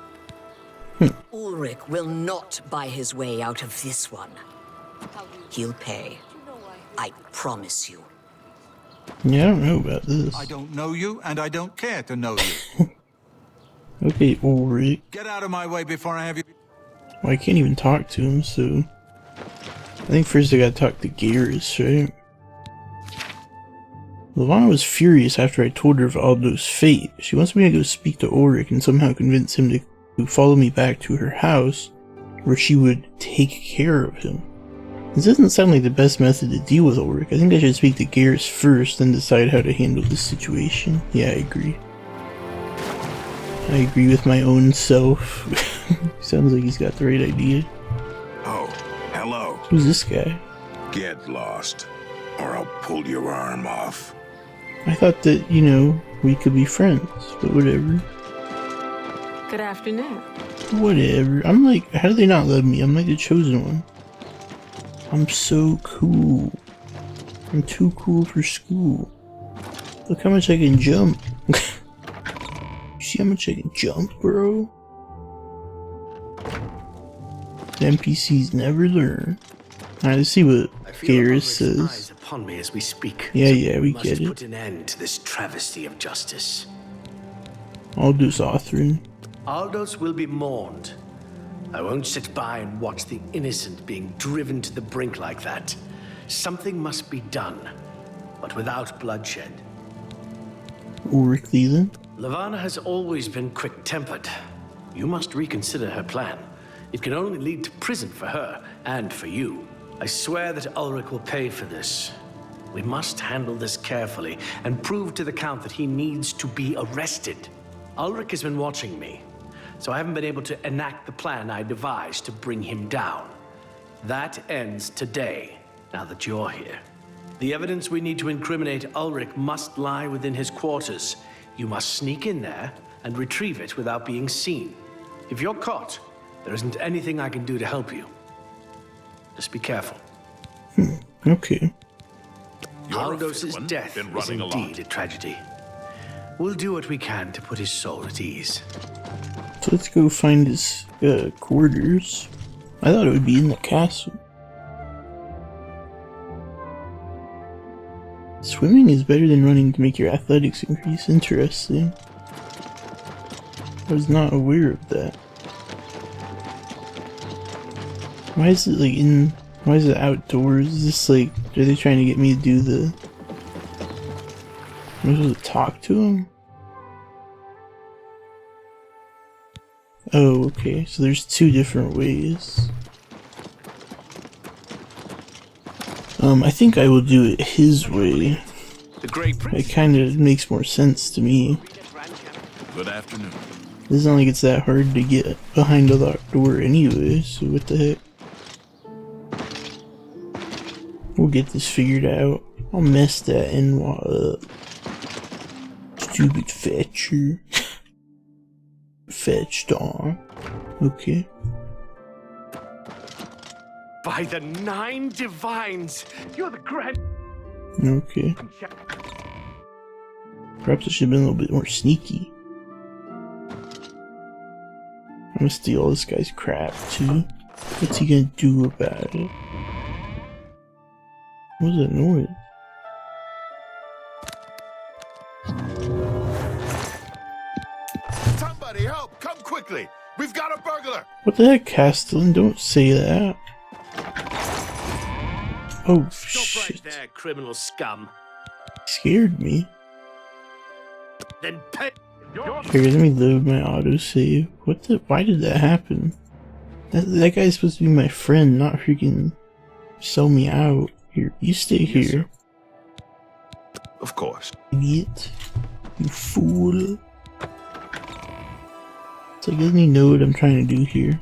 Ulrich will not buy his way out of this one. He'll pay. I promise you. Yeah, I don't know about this. I don't know you, and I don't care to know you. Okay, Ulrich. Get out of my way before I have you. Well, I can't even talk to him, so... I think first I gotta talk to Garrus, right? Levana was furious after I told her of Aldo's fate. She wants me to go speak to Ulrich and somehow convince him to follow me back to her house, where she would take care of him. This doesn't sound like the best method to deal with Ulrich. I think I should speak to Garrus first, then decide how to handle this situation. Yeah, I agree. I agree with my own self. Sounds like he's got the right idea. Oh, hello. Who's this guy? Get lost, or I'll pull your arm off. I thought that, you know, we could be friends, but whatever. Good afternoon. Whatever. I'm like, how do they not love me? I'm like the chosen one. I'm so cool. I'm too cool for school. Look how much I can jump. See how much I can jump, bro? The NPCs never learn. Alright, let's see what Garrus says. Eyes upon me as we speak. Yeah, we get it. Must put an end to this travesty of justice. Aldous Othram. Aldos will be mourned. I won't sit by and watch the innocent being driven to the brink like that. Something must be done, but without bloodshed. Ulrich Leland. Levana has always been quick-tempered. You must reconsider her plan. It can only lead to prison for her and for you. I swear that Ulrich will pay for this. We must handle this carefully and prove to the Count that he needs to be arrested. Ulrich has been watching me, so I haven't been able to enact the plan I devised to bring him down. That ends today, now that you're here. The evidence we need to incriminate Ulrich must lie within his quarters. You must sneak in there and retrieve it without being seen. If you're caught, there isn't anything I can do to help you. Just be careful. Okay. Aldos's death is indeed a tragedy. We'll do what we can to put his soul at ease. So let's go find his quarters. I thought it would be in the castle. Swimming is better than running to make your athletics increase. Interesting. I was not aware of that. Why is it like in... Why is it outdoors? Is this like... Are they trying to get me to do the... Am I supposed to talk to him? Oh, okay. So there's two different ways. I think I will do it his way. It kind of makes more sense to me. Good afternoon. It's not like it's that hard to get behind a locked door anyway, so what the heck. We'll get this figured out. I'll mess that Enwa up. Stupid fetcher. Fetch dog. Okay. By the 9 divines, you're the grand... Okay. Perhaps I should have been a little bit more sneaky. I'm gonna steal all this guy's crap too. What's he gonna do about it? What was that noise? Somebody help! Come quickly! We've got a burglar! What the heck, Castellan? Don't say that. Oh, Stop shit. right there, criminal scum. Scared me. Then pay... Here, let me load my autosave. What the? Why did that happen? That guy's supposed to be my friend, not freaking sell me out. Here, you stay here. Of course. Idiot. You fool. It's like, doesn't he know what I'm trying to do here?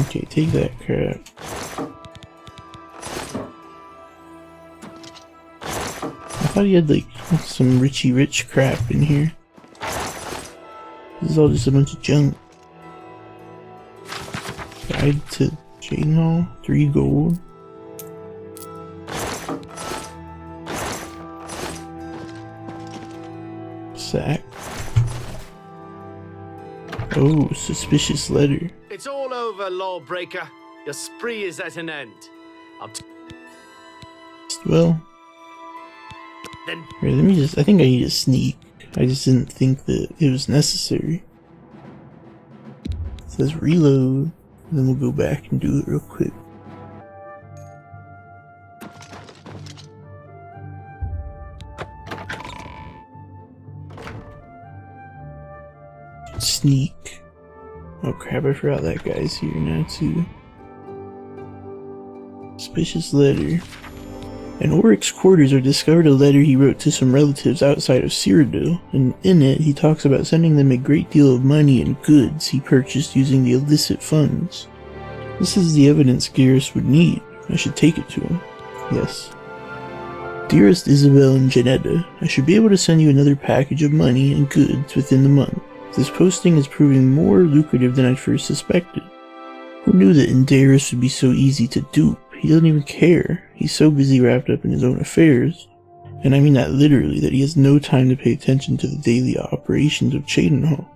Okay, take that crap. I thought he had like some Richie Rich crap in here. This is all just a bunch of junk. Guide to Cheydinhal, 3 gold. Sack. Oh, suspicious letter. It's all over, lawbreaker. Your spree is at an end. Well, Then here, let me just, I think I need to sneak. I just didn't think that it was necessary. It says reload, and then we'll go back and do it real quick. Sneak. Oh crap, I forgot that guy's here now too. Suspicious letter. In Ulrich's quarters are discovered a letter he wrote to some relatives outside of Cyrodiil, and in it he talks about sending them a great deal of money and goods he purchased using the illicit funds. This is the evidence Garrus would need. I should take it to him. Yes. Dearest Isabel and Janetta, I should be able to send you another package of money and goods within the month. This posting is proving more lucrative than I first suspected. Who knew that Indaris would be so easy to dupe? He doesn't even care. He's so busy wrapped up in his own affairs. And I mean that literally, that he has no time to pay attention to the daily operations of Cheydinhal.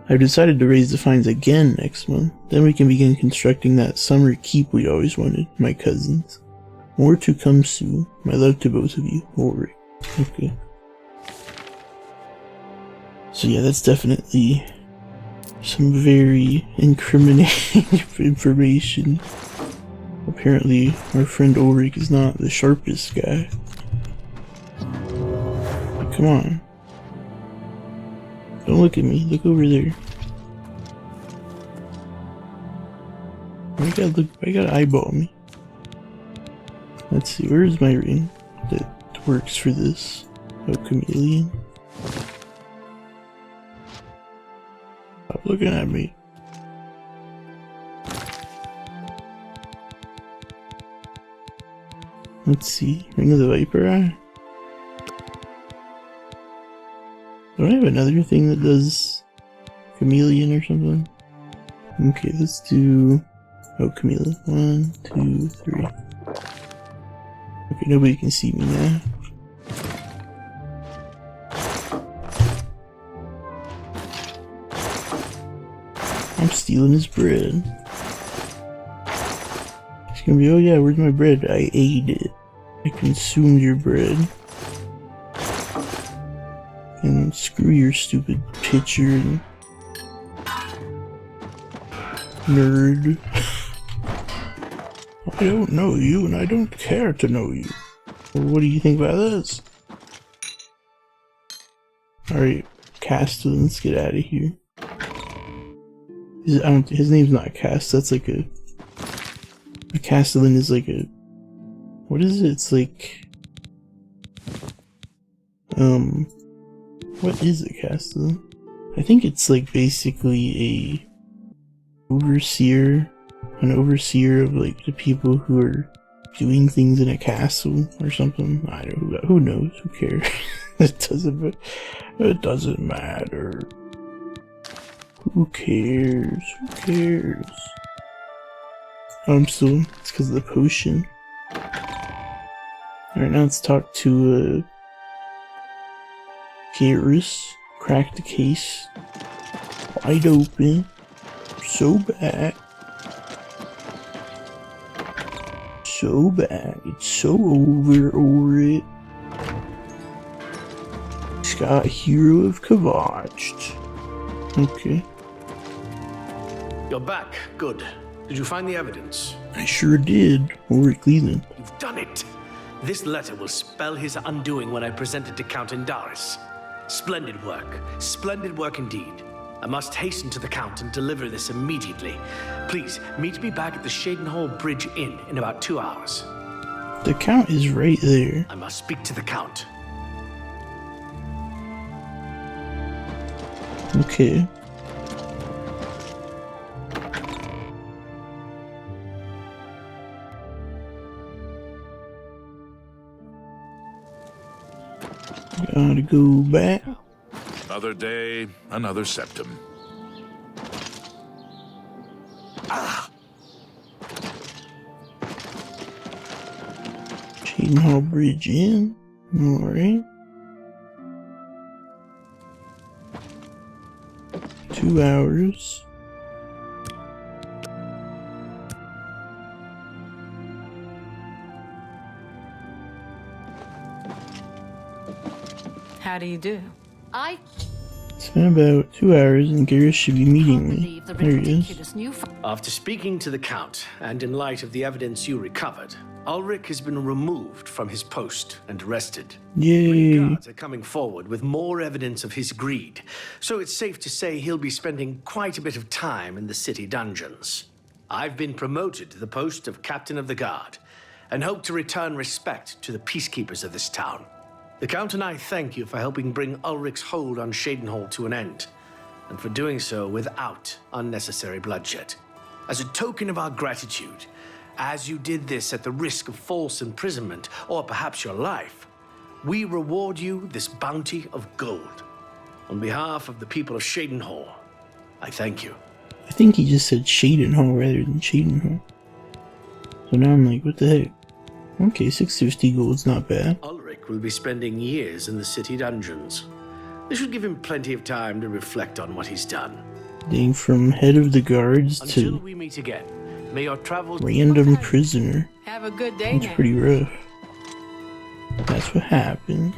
I've decided to raise the fines again next month. Then we can begin constructing that summer keep we always wanted, my cousins. More to come soon. My love to both of you, Ulrich. Okay. So yeah, that's definitely some very incriminating information. Apparently, our friend Ulrich is not the sharpest guy. Come on. Don't look at me, look over there. Why you gotta eyeball me? Let's see, where's my ring that works for this? Oh, chameleon. Stop looking at me. Let's see. Ring of the Viper Eye. Do I have another thing that does chameleon or something? Okay, let's do... Oh, chameleon. 1, 2, 3. Okay, nobody can see me now. I'm stealing his bread. It's gonna be, oh yeah, where's my bread? I ate it. I consumed your bread. And screw your stupid picture and nerd. I don't know you and I don't care to know you. Well, what do you think about this? Alright, Castellan, let's get out of here. His name's not Cast, that's like a Castellan is like a... What is it? It's like... What is a Castellan? I think it's like basically an overseer of like the people who are doing things in a castle or something. I don't know, who knows, who cares? It doesn't matter. Who cares? Who cares? Still, it's because of the potion. Alright, now let's talk to Garrus. Crack the case. Wide open. So bad. So bad. It's so over it. Scott, hero of Kavached. Okay. You're back. Good. Did you find the evidence? I sure did. Ulrich Leland. You've done it. This letter will spell his undoing when I present it to Count Indaris. Splendid work. Splendid work indeed. I must hasten to the Count and deliver this immediately. Please, meet me back at the Cheydinhal Bridge Inn in about 2 hours. The Count is right there. I must speak to the Count. Okay. Gotta go back. Another day, another septum. Cheydinhal Bridge Inn. Alright. 2 hours. How do you do? It's been about 2 hours and Garrus should be meeting me. There he is. After speaking to the Count, and in light of the evidence you recovered, Ulrich has been removed from his post and arrested. Yay. Guards are coming forward with more evidence of his greed, so it's safe to say he'll be spending quite a bit of time in the city dungeons. I've been promoted to the post of Captain of the Guard, and hope to return respect to the peacekeepers of this town. The Count and I thank you for helping bring Ulrich's hold on Cheydinhal to an end, and for doing so without unnecessary bloodshed. As a token of our gratitude, as you did this at the risk of false imprisonment, or perhaps your life, we reward you this bounty of gold. On behalf of the people of Cheydinhal, I thank you. I think he just said Cheydinhal rather than Cheydinhal. So now I'm like, what the heck? Okay, 650 gold's not bad. Ulrich will be spending years in the city dungeons. This should give him plenty of time to reflect on what he's done. Dang, from head of the guards Until to we meet again, may your travels... random prisoner. Have a good day That's now. pretty rough. That's what happened.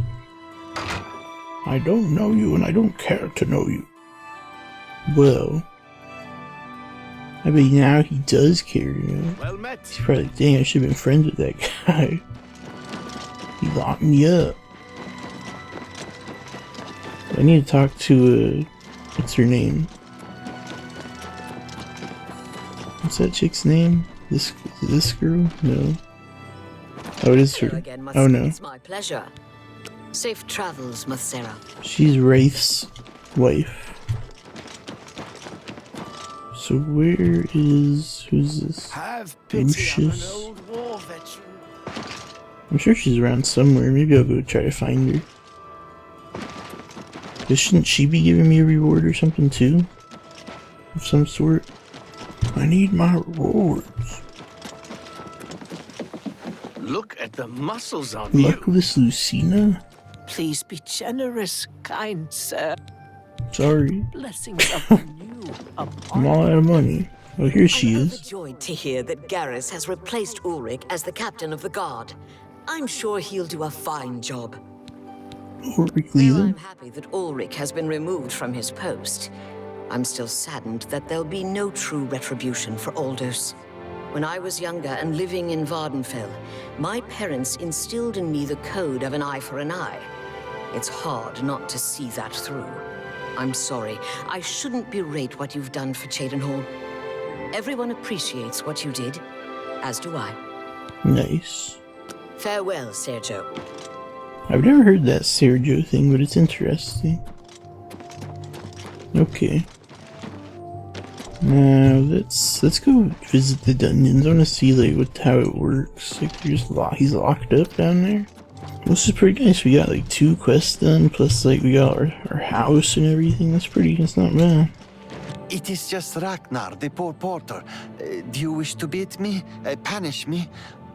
I don't know you and I don't care to know you. Well, I bet now he does care, you know. Well met. He's probably like, dang, I should have been friends with that guy. He locked me up. I need to talk to, what's her name? What's that chick's name? This girl? No. Oh, it is her. Again, Oh no. It's my pleasure. Safe travels, Mathera. She's Wraith's wife. So where is... who's this? Have pity on an Lucius. old war veteran. I'm sure she's around somewhere. Maybe I'll go try to find her. But shouldn't she be giving me a reward or something too? Of some sort? I need my rewards. Look at the muscles on you. Luckless Lucina? Please be generous, kind sir. Sorry. Blessings upon you. I'm all out of money. Oh, here she I'm is. overjoyed to hear that Garrus has replaced Ulrich as the captain of the guard. I'm sure he'll do a fine job. Ulrich Well, leaving? I'm happy that Ulrich has been removed from his post. I'm still saddened that there'll be no true retribution for Aldous. When I was younger and living in Vardenfell, my parents instilled in me the code of an eye for an eye. It's hard not to see that through. I'm sorry. I shouldn't berate what you've done for Cheydinhal. Everyone appreciates what you did, as do I. Nice. Farewell, Sergio. I've never heard that Sergio thing, but it's interesting. Okay. Now let's go visit the dungeons. I want to see like how it works. Like he's locked up down there. This is pretty nice. We got like 2 quests done, plus like we got our house and everything. That's not bad. It is just Ragnar, the poor porter. Do you wish to beat me? Punish me?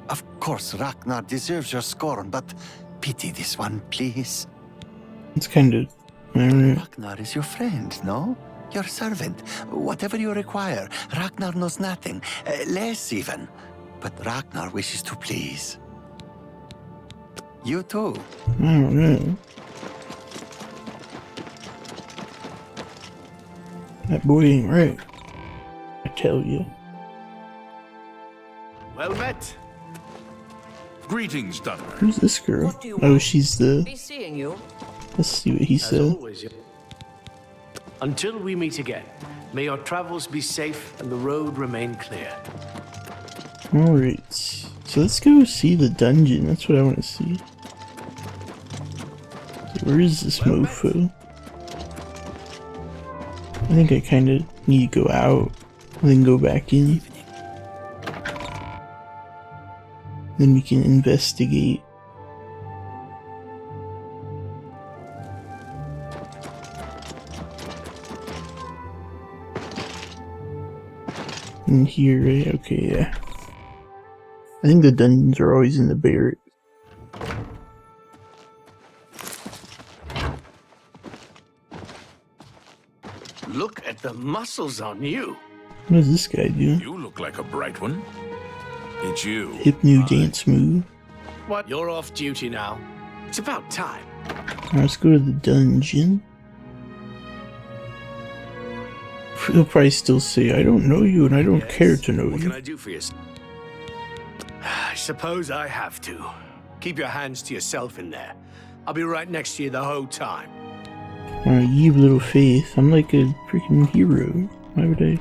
Of course, Ragnar deserves your scorn, but pity this one, please. It's kind of... I don't know. Ragnar is your friend, no? Your servant. Whatever you require. Ragnar knows nothing. Less even. But Ragnar wishes to please. You too. I don't know. That boy ain't right. I tell you. Well met. Greetings, Dunmer. Who's this girl? What do you Oh, want? she's the... Be seeing you. Let's see what he As said. always. Until we meet again, may your travels be safe and the road remain clear. Alright. So let's go see the dungeon. That's what I want to see. Where is this mofo? I think I kind of need to go out and then go back in. Then we can investigate. In here, right? Okay, yeah. I think the dungeons are always in the barracks. Look at the muscles on you. What does this guy do? You look like a bright one. It's you. Hip new dance move. What? You're off duty now. It's about time. Alright, let's go to the dungeon. He'll probably still say, I don't know you and I don't care to know What you. can I do for you? I suppose I have to. Keep your hands to yourself in there. I'll be right next to you the whole time. Alright, you have little faith. I'm like a freaking hero. Why would I...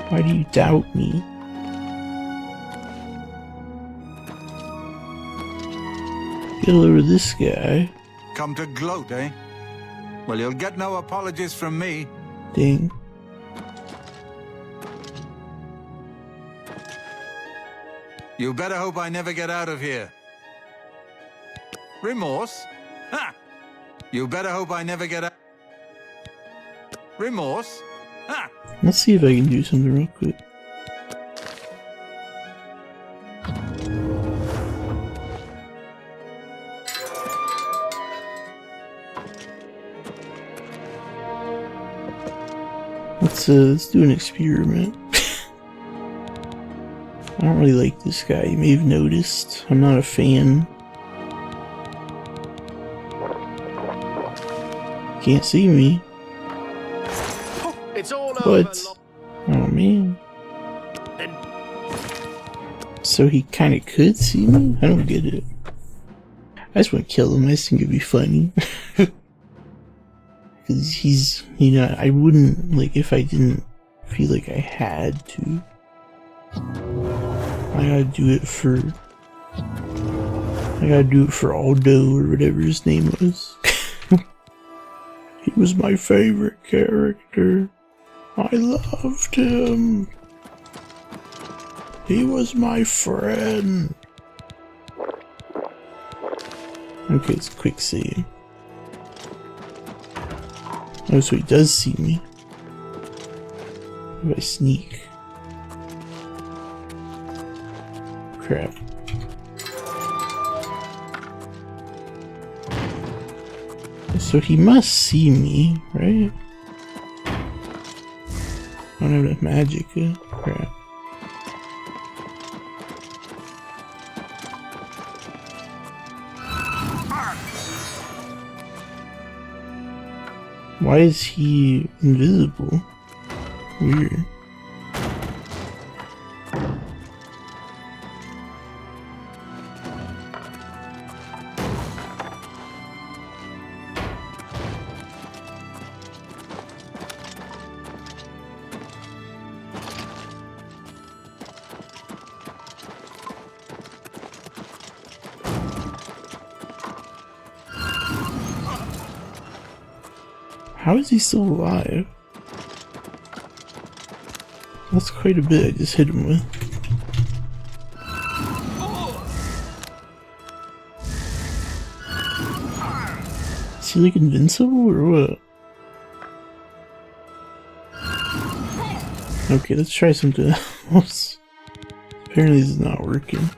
Why do you doubt me? Get over this guy. Come to gloat, eh? Well, you'll get no apologies from me. Dang. You better hope I never get out of here. Remorse? Ha! You better hope I never get out. Remorse? Ha! Let's see if I can do something real quick. Let's do an experiment. I don't really like this guy. You may have noticed. I'm not a fan. Can't see me. It's all What? over. Oh man. Then So he kind of could see me? I don't get it. I just want to kill him. I just think it'd be funny. Because he's, you know, I wouldn't, like, if I didn't feel like I had to. I gotta do it for Aldo or whatever his name was. He was my favorite character. I loved him. He was my friend. Okay, it's quick save. Oh, so he does see me. If I sneak. Crap. So he must see me, right? I don't have enough magic. Crap. Why is he invisible? Weird. How is he still alive? That's quite a bit I just hit him with. Is he like invincible or what? Okay, let's try something else. Apparently this is not working.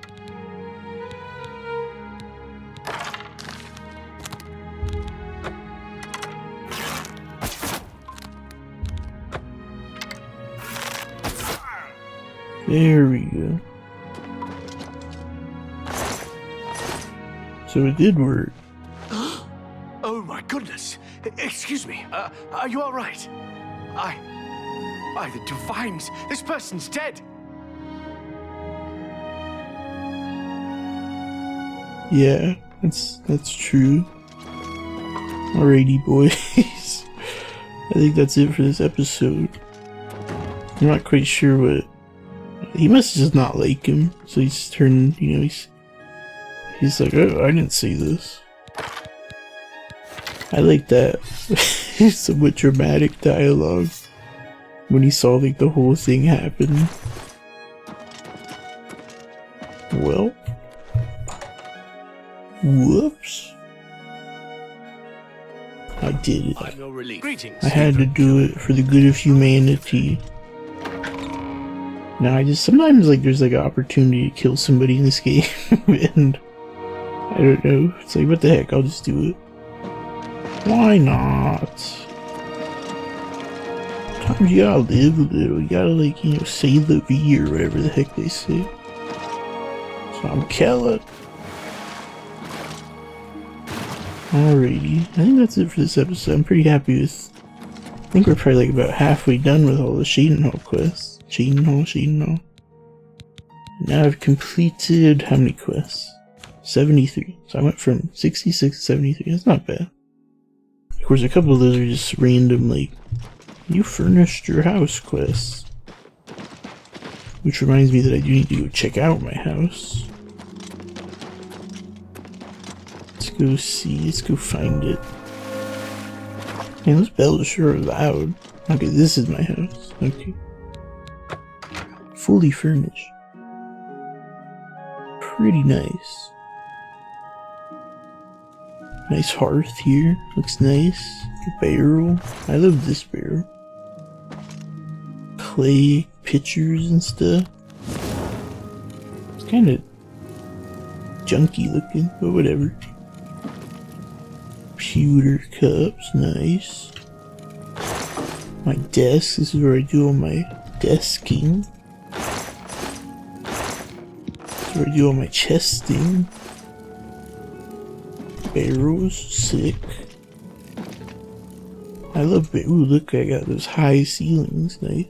There we go. So it did work. Oh my goodness! Excuse me, are you alright? By the divines, this person's dead! Yeah, that's true. Alrighty, boys. I think that's it for this episode. I'm not quite sure what... He must just not like him, so he's turned, you know, he's like, oh, I didn't see this. I like that. Somewhat dramatic dialogue when he saw like the whole thing happen. Well, whoops. I did it. I'm no relief. Greetings. I had to do it for the good of humanity. Now I just sometimes like there's like an opportunity to kill somebody in this game and I don't know, it's like what the heck, I'll just do it. Why not? Sometimes you gotta live a little, you gotta like, you know, say the V or whatever the heck they say. So I'm Kella. Alrighty, I think that's it for this episode. I'm pretty happy with, I think we're probably like about halfway done with all the Cheydinhal quests. Cheydinhal. Now I've completed how many quests? 73. So I went from 66 to 73. That's not bad. Of course, a couple of those are just random, like, you furnished your house quests. Which reminds me that I do need to go check out my house. Let's go see, let's go find it. Man, those bells sure are loud. Okay, this is my house. Okay. Fully furnished. Pretty nice. Nice hearth here. Looks nice. A barrel. I love this barrel. Clay pitchers and stuff. It's kind of junky looking, but whatever. Pewter cups. Nice. My desk. This is where I do all my desking. Where I do all my chesting. Barrels, sick. I love it. Ooh, look, I got those high ceilings, nice.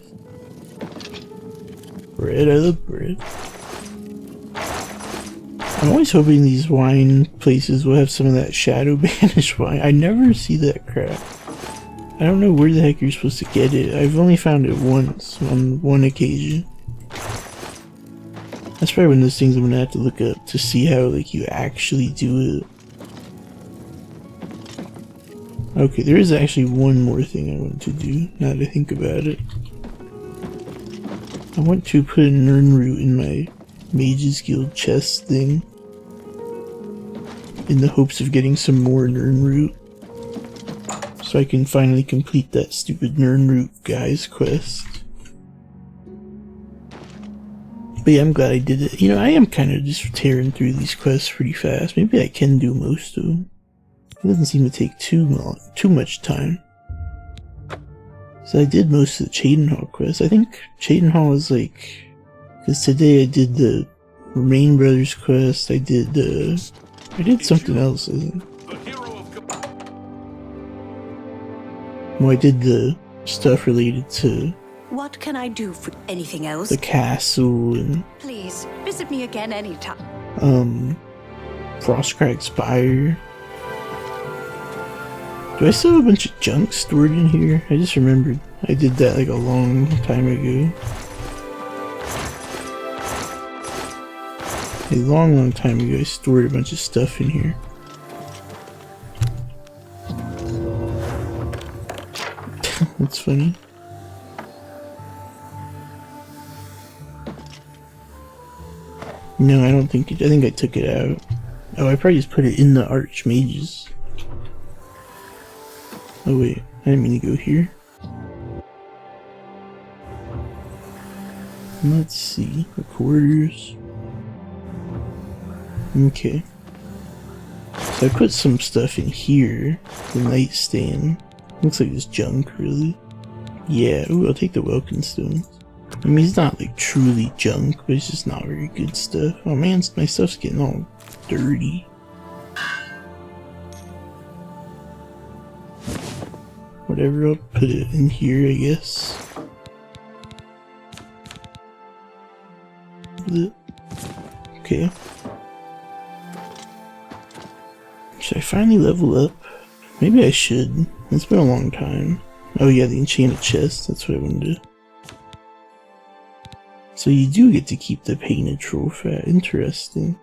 Bread, I love bread. I'm always hoping these wine places will have some of that shadow banished wine. I never see that crap. I don't know where the heck you're supposed to get it. I've only found it once, on one occasion. That's probably one of those things I'm gonna have to look up to see how like you actually do it. Okay, there is actually one more thing I want to do, now that I think about it. I want to put an urn root in my Mage's Guild chest thing. in the hopes of getting some more Nirnroot. So I can finally complete that stupid Nirnroot guy's quest. But yeah, I'm glad I did it. You know, I am kind of just tearing through these quests pretty fast. Maybe I can do most of them. It doesn't seem to take too much time. So I did most of the Cheydinhal quest. I think Cheydinhal is like... Because today I did the Remain Brothers quest, I did something else, I think. Well, I did the stuff related to... What can I do for anything else? The castle and... Please, visit me again anytime. Frostcrack Spire. Do I still have a bunch of junk stored in here? I just remembered I did that like a long time ago. A long time ago I stored a bunch of stuff in here. That's funny. No, I don't think I think I took it out. Oh, I probably just put it in the Archmages. Oh wait, I didn't mean to go here. Let's see, recorders. Okay. So I put some stuff in here. The nightstand. Looks like it's junk, really. Yeah, ooh, I'll take the Welkin stones. I mean, it's not like truly junk, but it's just not very good stuff. Oh man, my stuff's getting all dirty. Whatever, I'll put it in here, I guess. Okay. Should I finally level up? Maybe I should. It's been a long time. Oh yeah, the enchanted chest, that's what I want to do. So you do get to keep the painted troll fat. Interesting.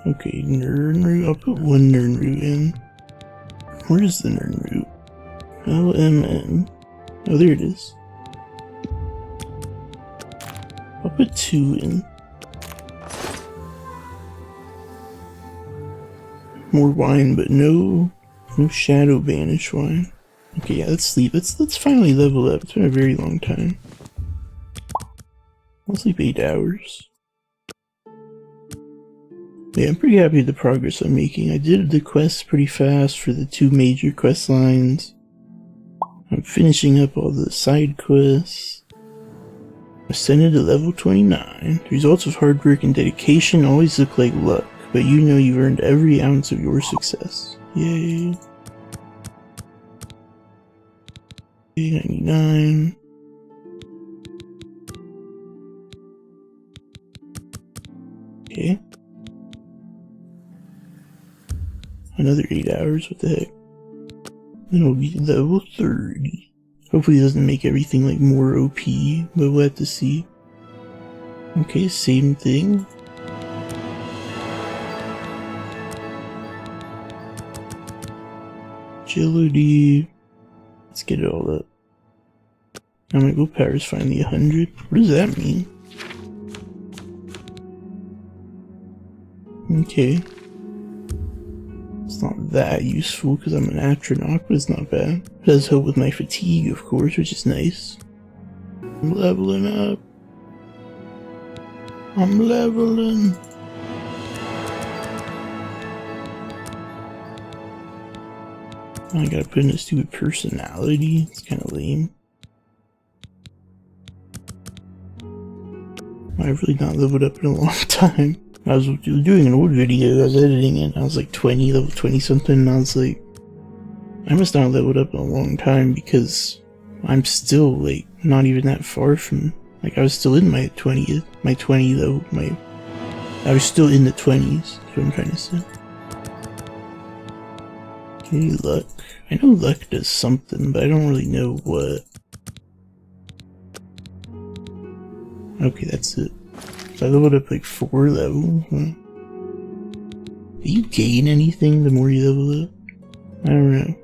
Okay, Nirnroot. I'll put one Nirnroot in. Where is the Nirnroot? LMN. Oh, there it is. I'll put 2 in. More wine, but no shadow banish wine. Okay, yeah, let's sleep. Let's finally level up. It's been a very long time. I'll sleep 8 hours. Yeah, I'm pretty happy with the progress I'm making. I did the quests pretty fast for the 2 major quest lines. I'm finishing up all the side quests. Ascended to level 29. The results of hard work and dedication always look like luck, but you know you've earned every ounce of your success. Yay. 99. Okay. Another 8 hours, what the heck? Then it'll be level 30. Hopefully it doesn't make everything like more OP, but we'll have to see. Okay, same thing. Agility. Let's get it all up. Now my willpower is finally 100. What does that mean? Okay. It's not that useful because I'm an astronaut, but it's not bad. It does help with my fatigue, of course, which is nice. I'm leveling up. I'm leveling. I gotta put in a stupid personality. It's kind of lame. I've really not leveled up in a long time. I was doing an old video, I was editing it, I was like 20, level 20 something, and I was like, I must not have leveled up in a long time because I'm still like not even that far from, like I was still in my 20th, my 20 level, I was still in the 20s, that's what I'm trying to say. Okay, luck. I know luck does something, but I don't really know what. Okay, that's it. I leveled up like 4 levels, huh? Do you gain anything the more you level up? I don't know.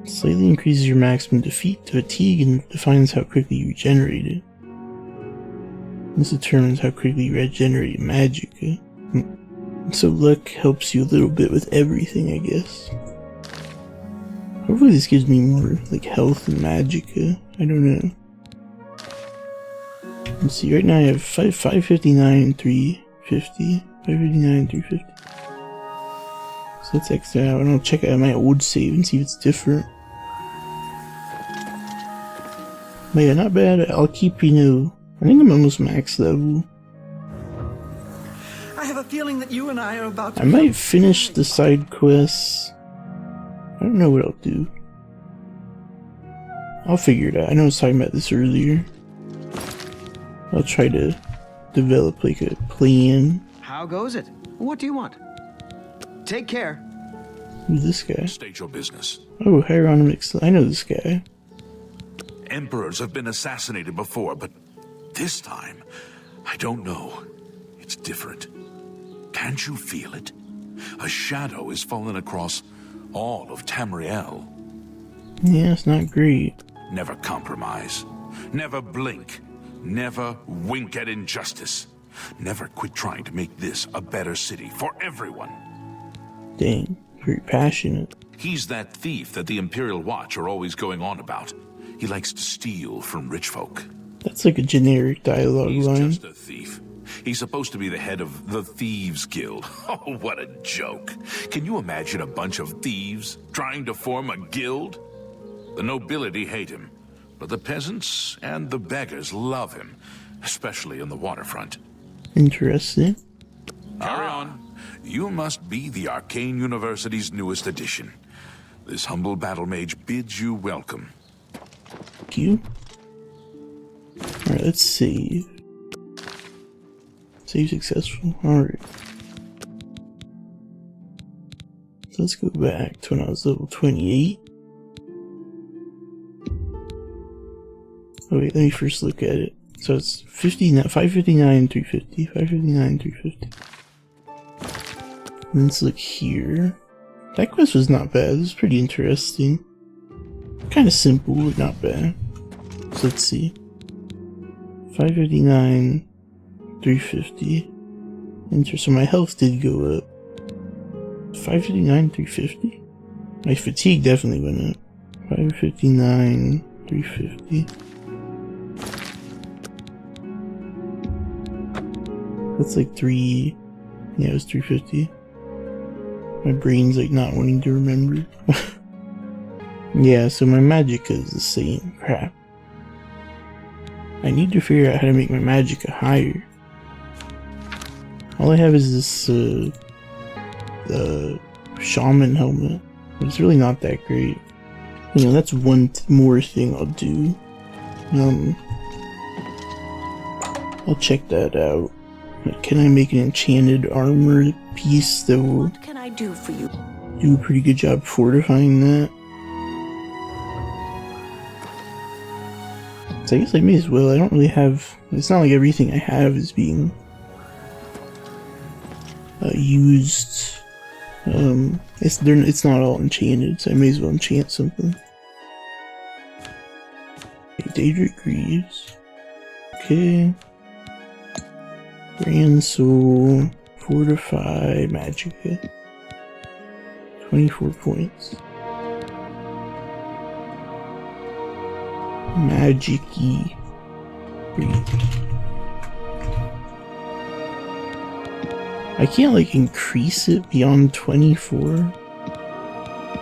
Slightly increases your maximum defeat to fatigue and defines how quickly you regenerate it. This determines how quickly you regenerate magicka. So luck helps you a little bit with everything, I guess. Hopefully this gives me more, like, health and magicka. I don't know. Let's see, right now I have 559 and 350. 559 and 350. So let's exit out, and I'll check out my old save and see if it's different. But yeah, not bad. I'll keep, you know, I think I'm almost max level. I have a feeling that you and I are about to... I might finish the side quests. I don't know what I'll do. I'll figure it out. I know I was talking about this earlier. I'll try to develop like a plan. How goes it? What do you want? Take care. Who's this guy? State your business. Oh, Hieronymus. I know this guy. Emperors have been assassinated before, but this time, I don't know. It's different. Can't you feel it? A shadow is falling across all of Tamriel. Yeah, it's not great. Never compromise. Never blink. Never wink at injustice. Never quit trying to make this a better city for everyone. Dang, very passionate. He's that thief that the Imperial Watch are always going on about. He likes to steal from rich folk. That's like a generic dialogue line. He's just a thief. He's supposed to be the head of the Thieves Guild. Oh, what a joke. Can you imagine a bunch of thieves trying to form a guild? The nobility hate him, but the peasants and the beggars love him, especially in the waterfront. Interesting. Carry on. You must be the Arcane University's newest addition. This humble battle mage bids you welcome. Thank you. Alright, let's save. Save successful. Alright. So let's go back to when I was level 28. Oh wait, let me first look at it. So it's 559, 350. 559, 350. Let's look here. That quest was not bad. This is pretty interesting. Kind of simple, but not bad. So let's see. 559, 350. Enter. So my health did go up. 559, 350? My fatigue definitely went up. 559, 350. That's like 3... Yeah, it was 350. My brain's like not wanting to remember. Yeah, so my magicka is the same. Crap. I need to figure out how to make my magicka higher. All I have is this, the shaman helmet. But it's really not that great. You know, that's one more thing I'll do. I'll check that out. Can I make an enchanted armor piece that will... What can I do for you? Do a pretty good job fortifying that. So I guess I may as well. I don't really have... It's not like everything I have is being used. It's not all enchanted, so I may as well enchant something. Okay, Daedric Greaves. Okay. Grand Soul. Fortify Magicka. 24 points. Magic-y. I can't like increase it beyond 24.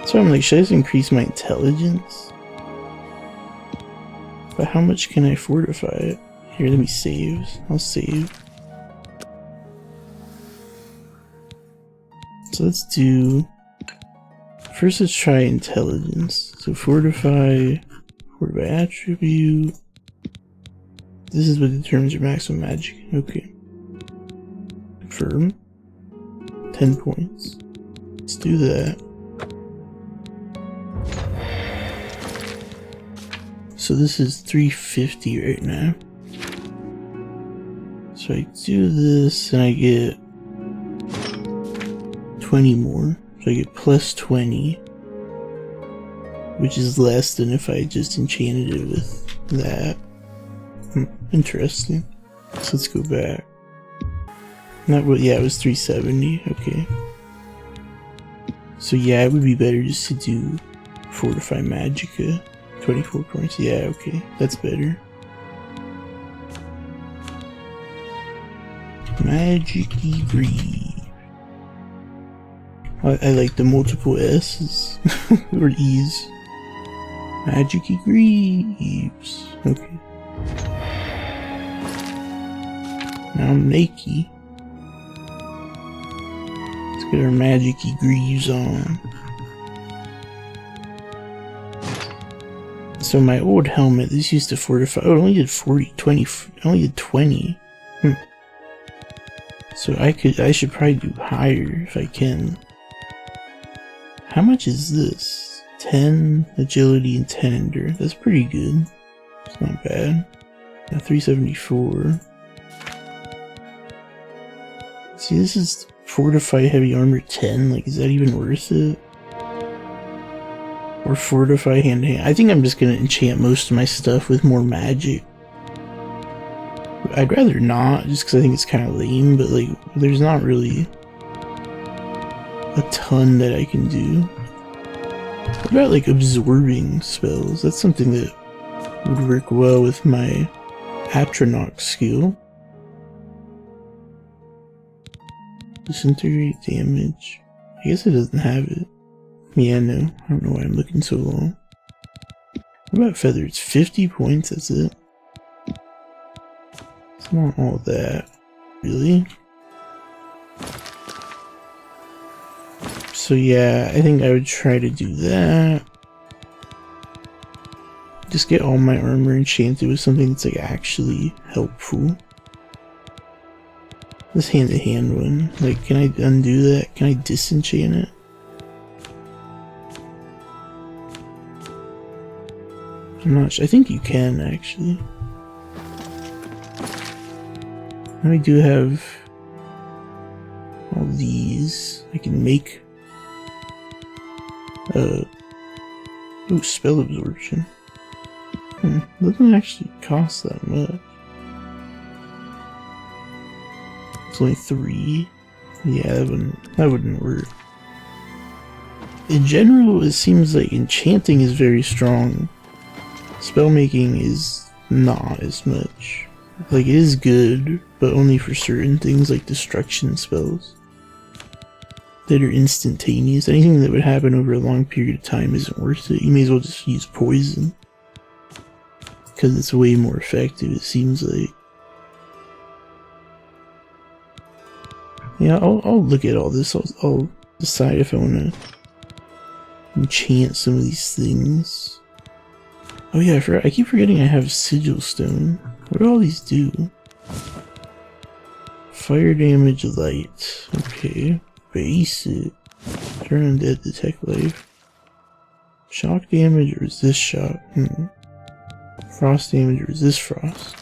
So I'm like, should I just increase my intelligence? But how much can I fortify it? Here, let me save. I'll save. So let's do... First let's try intelligence. So fortify attribute. This is what determines your maximum magic. Okay. Confirm. 10 points. Let's do that. So this is 350 right now. So I do this and I get 20 more. So I get plus 20. Which is less than if I just enchanted it with that. Interesting. So let's go back. Not what? Yeah, it was 370. Okay. So yeah, it would be better just to do Fortify Magicka. 24 points. Yeah, okay. That's better. Magic-y Greaves. I like the multiple S's or E's. Magic-y Greaves. Okay. Now Nakey. Let's get our Magic-y Greaves on. So my old helmet, this used to fortify. Oh, it only did 20. It only did 20. So I should probably do higher if I can. How much is this? 10 agility and 10 endurance. That's pretty good. It's not bad. Now 374. See, this is Fortify Heavy Armor 10. Like, is that even worth it? Or Fortify Hand to Hand. I think I'm just gonna enchant most of my stuff with more magic. I'd rather not, just because I think it's kind of lame, but like, there's not really a ton that I can do. What about like absorbing spells? That's something that would work well with my Atronach skill. Disintegrate damage. I guess it doesn't have it. Yeah, no. I don't know why I'm looking so long. What about feather? It's 50 points, that's it. It's not all that. Really? So yeah, I think I would try to do that. Just get all my armor enchanted with something that's like actually helpful. This hand-to-hand one. Like, can I undo that? Can I disenchant it? I'm not sure. I think you can, actually. I do have all these. I can make ooh, spell absorption. Doesn't actually cost that much. It's only 3. Yeah, that wouldn't work. In general, it seems like enchanting is very strong. Spellmaking is not as much. Like, it is good, but only for certain things like destruction spells that are instantaneous. Anything that would happen over a long period of time isn't worth it. You may as well just use poison, because it's way more effective, it seems like. Yeah, I'll look at all this. I'll decide if I want to enchant some of these things. Oh yeah, I keep forgetting I have Sigil Stone. What do all these do? Fire damage, light. Okay. Basic. Turn undead, detect life. Shock damage, resist shock. Frost damage, resist frost.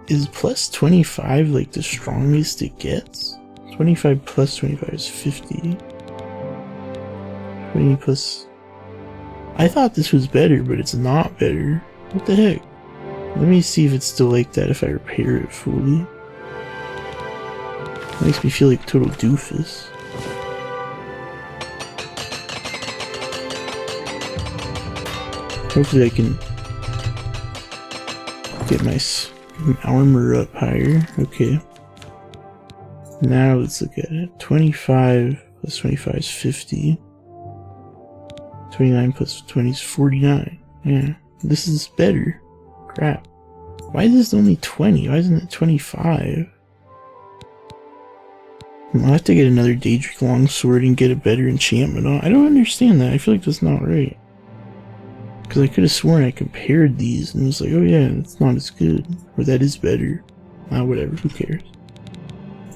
Is plus 25 like the strongest it gets? 25 plus 25 is 50. 20 plus... I thought this was better, but it's not better. What the heck? Let me see if it's still like that if I repair it fully. It makes me feel like a total doofus. Hopefully I can get my armor up higher. Okay. Now let's look at it. 25 plus 25 is 50. 29 plus 20 is 49. Yeah, this is better. Crap. Why is this only 20? Why isn't it 25? I'll have to get another Daedric Longsword and get a better enchantment on. I don't understand that. I feel like that's not right. Because I could have sworn I compared these and was like, oh yeah, it's not as good. Or that is better. Ah, whatever, who cares?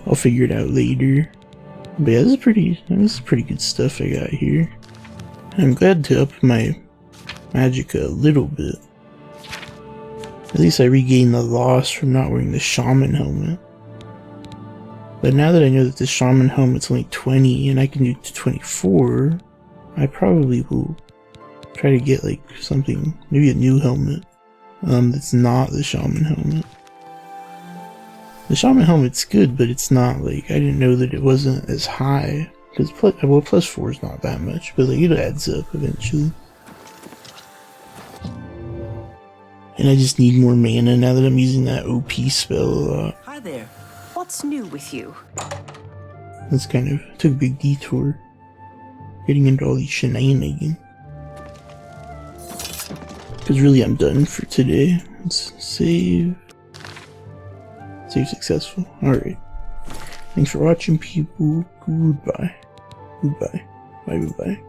I'll figure it out later. But yeah, this is pretty good stuff I got here. I'm glad to up my magicka a little bit. At least I regained the loss from not wearing the shaman helmet. But now that I know that the shaman helmet's only 20 and I can do to 24, I probably will try to get like something, maybe a new helmet, that's not the shaman helmet. The shaman helmet's good, but it's not like, I didn't know that it wasn't as high. Because, well, +4 is not that much, but like, it adds up eventually. And I just need more mana now that I'm using that OP spell a lot. Hi there. What's new with you? That's kind of, took a big detour. Getting into all these shenanigans. Because really I'm done for today. Let's save. Save successful. Alright. Thanks for watching, people. Goodbye. Goodbye. Bye bye.